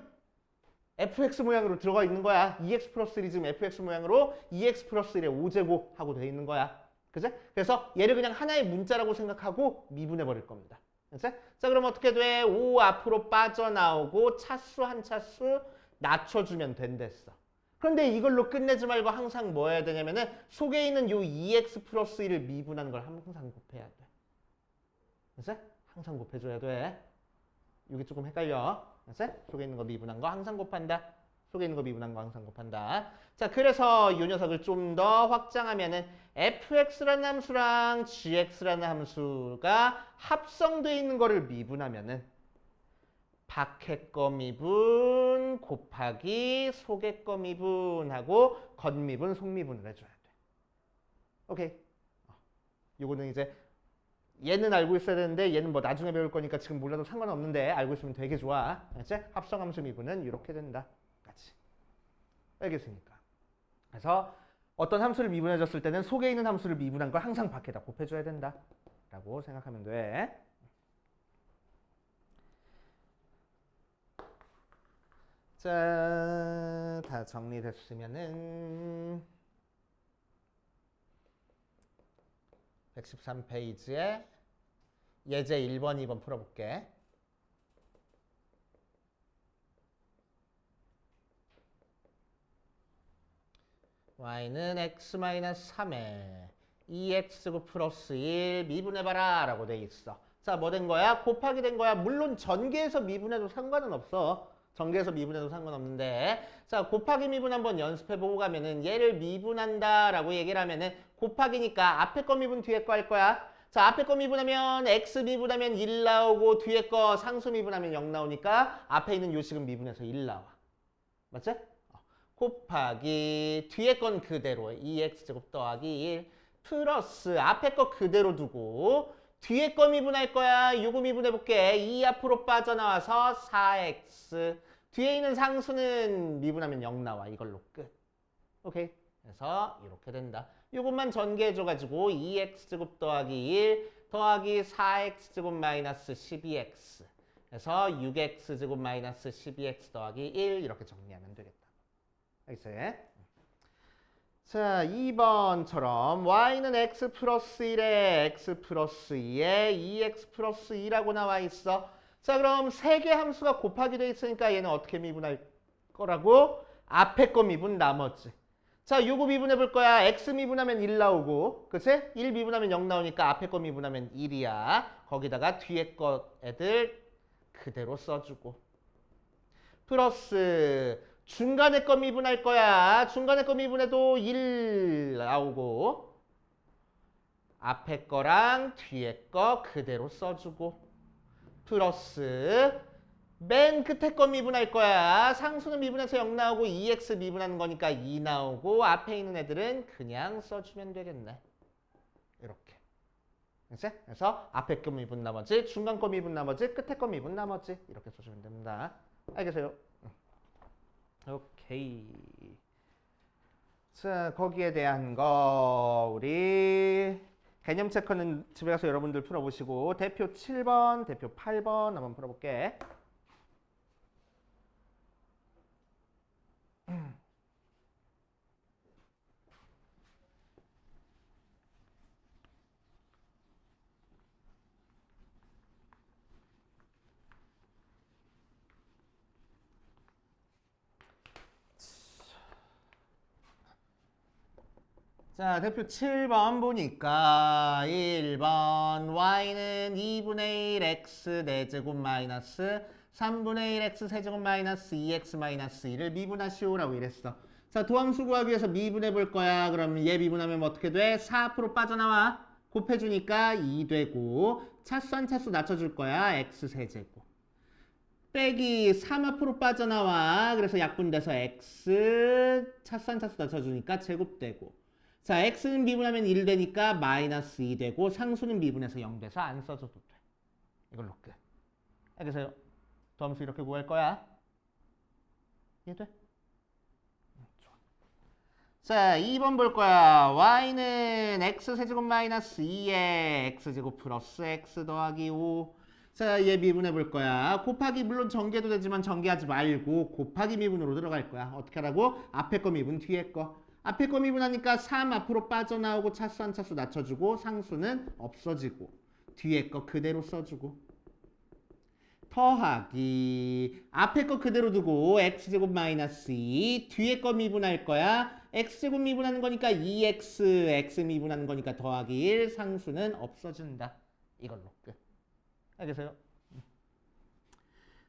fx 모양으로 들어가 있는 거야. 2x 플러스 1이 지금 fx 모양으로 2x 플러스 1의 5제곱 하고 돼 있는 거야. 그치? 그래서 얘를 그냥 하나의 문자라고 생각하고 미분해 버릴 겁니다. 그치? 자, 그럼 어떻게 돼? 5 앞으로 빠져나오고 차수 한 차수 낮춰주면 된댔어. 그런데 이걸로 끝내지 말고 항상 뭐 해야 되냐면은 속에 있는 요 2x 플러스 1을 미분하는 걸 항상 곱해야 돼. 그치? 항상 곱해줘야 돼. 이게 조금 헷갈려. 그치? 속에 있는 거 미분한 거 항상 곱한다. 속에 있는 거 미분한 거 항상 곱한다. 자, 그래서 이 녀석을 좀 더 확장하면은 fx라는 함수랑 gx라는 함수가 합성되어 있는 거를 미분하면은 밖에 거 미분 곱하기 속에 거 미분하고 겉미분 속미분을 해줘야 돼. 오케이. 요거는 이제 얘는 알고 있어야 되는데 얘는 뭐 나중에 배울 거니까 지금 몰라도 상관없는데 알고 있으면 되게 좋아. 알지? 합성함수 미분은 이렇게 된다. 같이. 알겠습니까? 그래서 어떤 함수를 미분해줬을 때는 속에 있는 함수를 미분한 걸 항상 밖에다 곱해줘야 된다. 라고 생각하면 돼. 자, 다 정리됐으면은 113페이지에 예제 1번, 2번 풀어볼게. y는 x-3에 2x제곱 플러스 1 미분해봐라 라고 돼 있어. 자, 뭐 된 거야? 곱하기 된 거야. 물론 전개해서 미분해도 상관은 없어. 전개해서 미분해도 상관없는데, 자, 곱하기 미분 한번 연습해보고 가면은 얘를 미분한다 라고 얘기를 하면은 곱하기니까 앞에 거 미분 뒤에 거 할 거야. 자, 앞에 거 미분하면 x 미분하면 1 나오고 뒤에 거 상수 미분하면 0 나오니까 앞에 있는 요식은 미분해서 1 나와. 맞지? 곱하기 뒤에 건 그대로 2x제곱 더하기 1 플러스 앞에 거 그대로 두고 뒤에 거 미분할 거야. 요거 미분해볼게. 2 앞으로 빠져나와서 4x 뒤에 있는 상수는 미분하면 0 나와. 이걸로 끝. 오케이. 그래서 이렇게 된다. 요것만 전개해줘가지고 2x제곱 더하기 1 더하기 4x제곱 마이너스 12x 그래서 6x제곱 마이너스 12x 더하기 1 이렇게 정리하면 되겠다. 알겠어요? 자, 2번처럼 y는 x 플러스 1에 x 플러스 2에 2x 플러스 2라고 나와 있어. 자, 그럼 세 개 함수가 곱하기 돼 있으니까 얘는 어떻게 미분할 거라고? 앞에 거 미분 나머지. 자, 요거 미분해 볼 거야. x 미분하면 1 나오고, 그치? 1 미분하면 0 나오니까 앞에 거 미분하면 1이야. 거기다가 뒤에 거 애들 그대로 써주고. 플러스 중간에 거 미분할 거야. 중간에 거 미분해도 1 나오고, 앞에 거랑 뒤에 거 그대로 써주고. 플러스 맨 끝에 거 미분할 거야. 상수는 미분해서 0 나오고 2x 미분하는 거니까 2 나오고 앞에 있는 애들은 그냥 써주면 되겠네. 이렇게. 그래서 앞에 거 미분 나머지, 중간 거 미분 나머지, 끝에 거 미분 나머지 이렇게 써주면 됩니다. 알겠어요? 오케이. 자, 거기에 대한 거 우리 개념 체크는 집에 가서 여러분들 풀어보시고 대표 7번, 대표 8번 한번 풀어볼게. 자, 대표 7번 보니까 1번 y는 2분의 1 x 4제곱 마이너스 3분의 1 x 세제곱 마이너스 2x 마이너스 1을 미분하시오라고 이랬어. 자, 도함수 구하기 위해서 미분해 볼 거야. 그럼 얘 미분하면 어떻게 돼? 4 앞으로 빠져나와. 곱해주니까 2 되고 차수 한 차수 낮춰줄 거야. x 세제곱. 빼기 3 앞으로 빠져나와. 그래서 약분돼서 x 차수 한 차수 낮춰주니까 제곱되고. 자, x는 미분하면 1 되니까 마이너스 2 되고 상수는 미분해서 0 돼서 안 써줘도 돼. 이걸로 끝. 알겠어요? 도함수 이렇게 구할 거야. 이해돼? 좋아. 자, 2번 볼 거야. y는 x세제곱 마이너스 2에 x제곱 플러스 x 더하기 5. 자, 얘 미분해 볼 거야. 곱하기 물론 전개도 되지만 전개하지 말고 곱하기 미분으로 들어갈 거야. 어떻게 하라고? 앞에 거 미분, 뒤에 거. 앞에 거 미분하니까 3 앞으로 빠져나오고 차수 한 차수 낮춰주고 상수는 없어지고 뒤에 거 그대로 써주고 더하기 앞에 거 그대로 두고 x제곱 마이너스 2 뒤에 거 미분할 거야. x제곱 미분하는 거니까 2x x 미분하는 거니까 더하기 1 상수는 없어진다. 이걸로 끝. 알겠어요?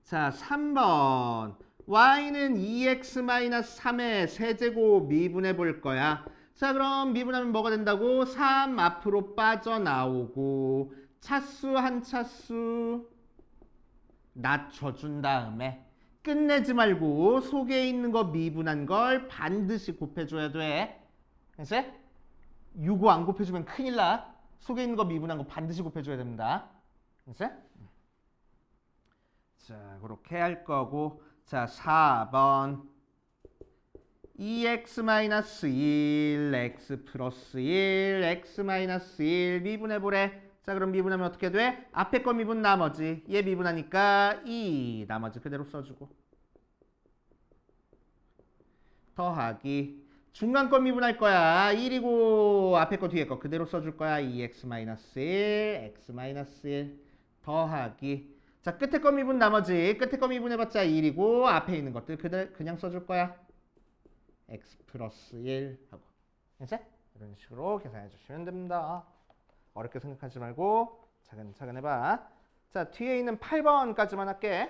자, 3번 y는 2x-3의 세제곱 미분해 볼 거야. 자, 그럼 미분하면 뭐가 된다고? 3 앞으로 빠져나오고 차수 한 차수 낮춰준 다음에 끝내지 말고 속에 있는 거 미분한 걸 반드시 곱해줘야 돼. 알겠지? 요거 안 곱해주면 큰일 나. 속에 있는 거 미분한 거 반드시 곱해줘야 됩니다. 알겠지? 자, 그렇게 할 거고. 자, 4번 2x-1 x 플러스 1 x-1 미분해보래. 자, 그럼 미분하면 어떻게 돼? 앞에 거 미분 나머지. 얘 미분하니까 2 나머지 그대로 써주고 더하기 중간 거 미분할 거야. 1이고 앞에 거 뒤에 거 그대로 써줄 거야. 2x-1 x-1 더하기 자, 끝에 거 미분 나머지. 끝에 거 미분해봤자 1이고 앞에 있는 것들 그냥 써줄 거야. x 플러스 1 하고. 이제 이런 식으로 계산해 주시면 됩니다. 어렵게 생각하지 말고 차근차근 해봐. 자, 뒤에 있는 8번까지만 할게.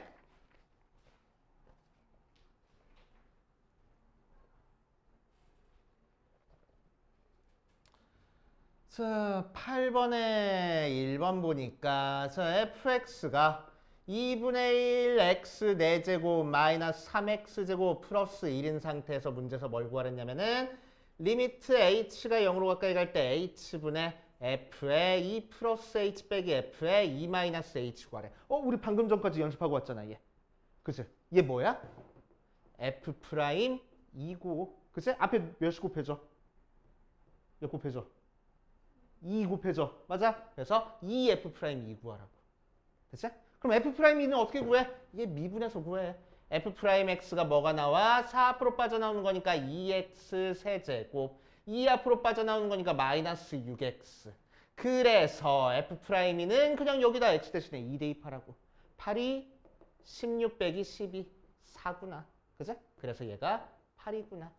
자, 8번에 1번 보니까 자, fx가 2분의 1 x 4제곱 마이너스 3x제곱 플러스 1인 상태에서 문제에서 뭘 구하랬냐면은 리미트 h가 0으로 가까이 갈 때 h분의 f의 2 플러스 h 빼기 f의 2 마이너스 h 구하래. 우리 방금 전까지 연습하고 왔잖아, 얘. 그치? 얘 뭐야? f 프라임 2고. 그치? 앞에 몇이 곱해져? 몇 곱해져? 2 곱해져. 맞아? 그래서 2f 프라임 2 구하라고. 됐지? 그럼 f 프라임 2는 어떻게 구해? 얘 미분해서 구해. f 프라임 x가 뭐가 나와? 4 앞으로 빠져나오는 거니까 2x 세제곱. 2 앞으로 빠져나오는 거니까 마이너스 6x. 그래서 F'는 그냥 여기다 x 대신에 2 대입하라고. 8이 16 빼기 12, 4구나. 그죠? 그래서 얘가 8이구나.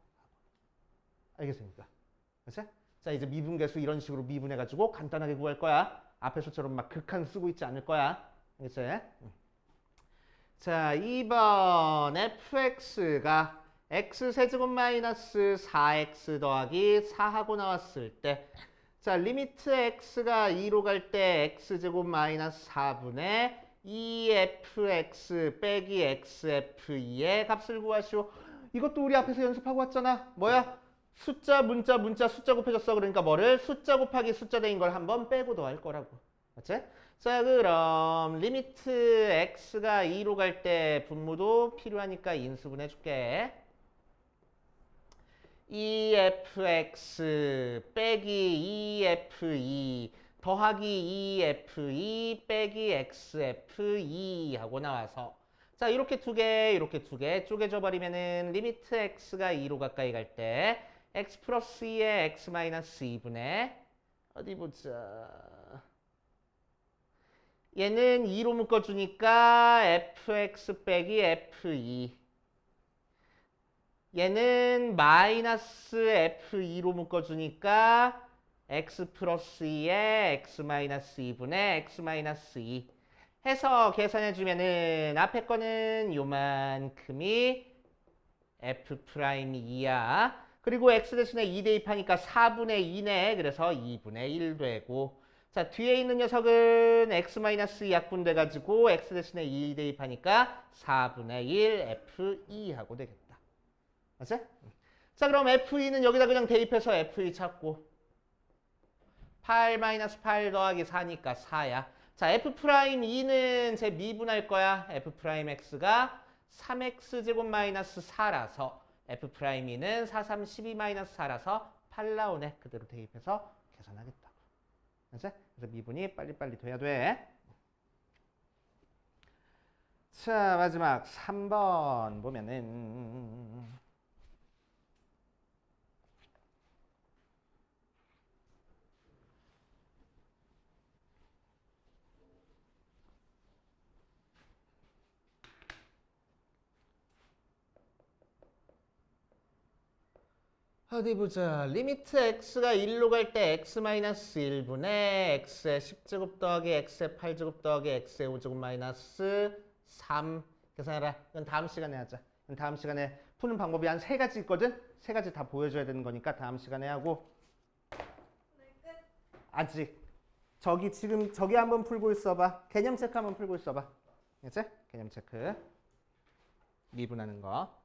알겠습니까? 그죠? 자, 이제 미분계수 이런 식으로 미분해가지고 간단하게 구할 거야. 앞에 수처럼 막 극한 쓰고 있지 않을 거야. 알겠지? 자, 2번 fx가 x세제곱 마이너스 4x 더하기 4하고 나왔을 때 자, 리미트 x가 2로 갈 때 x제곱 마이너스 4분의 2fx 빼기 xf2의 값을 구하시오. 이것도 우리 앞에서 연습하고 왔잖아. 뭐야? 숫자, 문자, 숫자 곱해졌어. 그러니까 뭐를? 숫자 곱하기 숫자 대인 걸 한번 빼고 더할 거라고. 맞지? 자, 그럼 리미트 x가 2로 갈 때 분모도 필요하니까 인수분해 줄게. 2fx 빼기 2f2 더하기 2f2 빼기 xf2 하고 나와서 자, 이렇게 두 개 쪼개져 버리면은 리미트 x가 2로 가까이 갈 때 x 플러스 2의 x 마이너스 2분의 어디 보자. 얘는 2로 묶어주니까 fx 빼기 f2 얘는 마이너스 f2로 묶어주니까 x 플러스 2에 x 마이너스 2분의 x 마이너스 2 해서 계산해주면은 앞에 거는 요만큼이 f 프라임이 2야. 그리고 x 대신에 2 대입하니까 4분의 2네. 그래서 2분의 1 되고 자, 뒤에 있는 녀석은 x 마이너스 2 약분돼가지고 x 대신에 2 대입하니까 4분의 1 f2 하고 되겠다. 맞지? 자, 그럼 f2는 여기다 그냥 대입해서 f2 찾고 8 마이너스 8 더하기 4니까 4야. 자, f'2는 제 미분할 거야. f'x가 3x 제곱 마이너스 4라서 f'2는 4, 3, 12 마이너스 4라서 8 나오네. 그대로 대입해서 계산하겠다고. 맞지? 그래서 미분이 빨리빨리 돼야 돼. 자, 마지막 3번 보면은 어디 보자. 리미트 x가 1로 갈 때 x 마이너스 1분의 x의 10제곱 더하기 x의 8제곱 더하기 x의 5제곱 마이너스 3 계산해라. 이건 다음 시간에 하자. 이건 다음 시간에 푸는 방법이 한 3가지 있거든? 3가지 다 보여줘야 되는 거니까 다음 시간에 하고. 아직. 저기 한번 풀고 있어봐. 개념 체크 한번 풀고 있어봐. 알겠지? 개념 체크. 미분하는 거.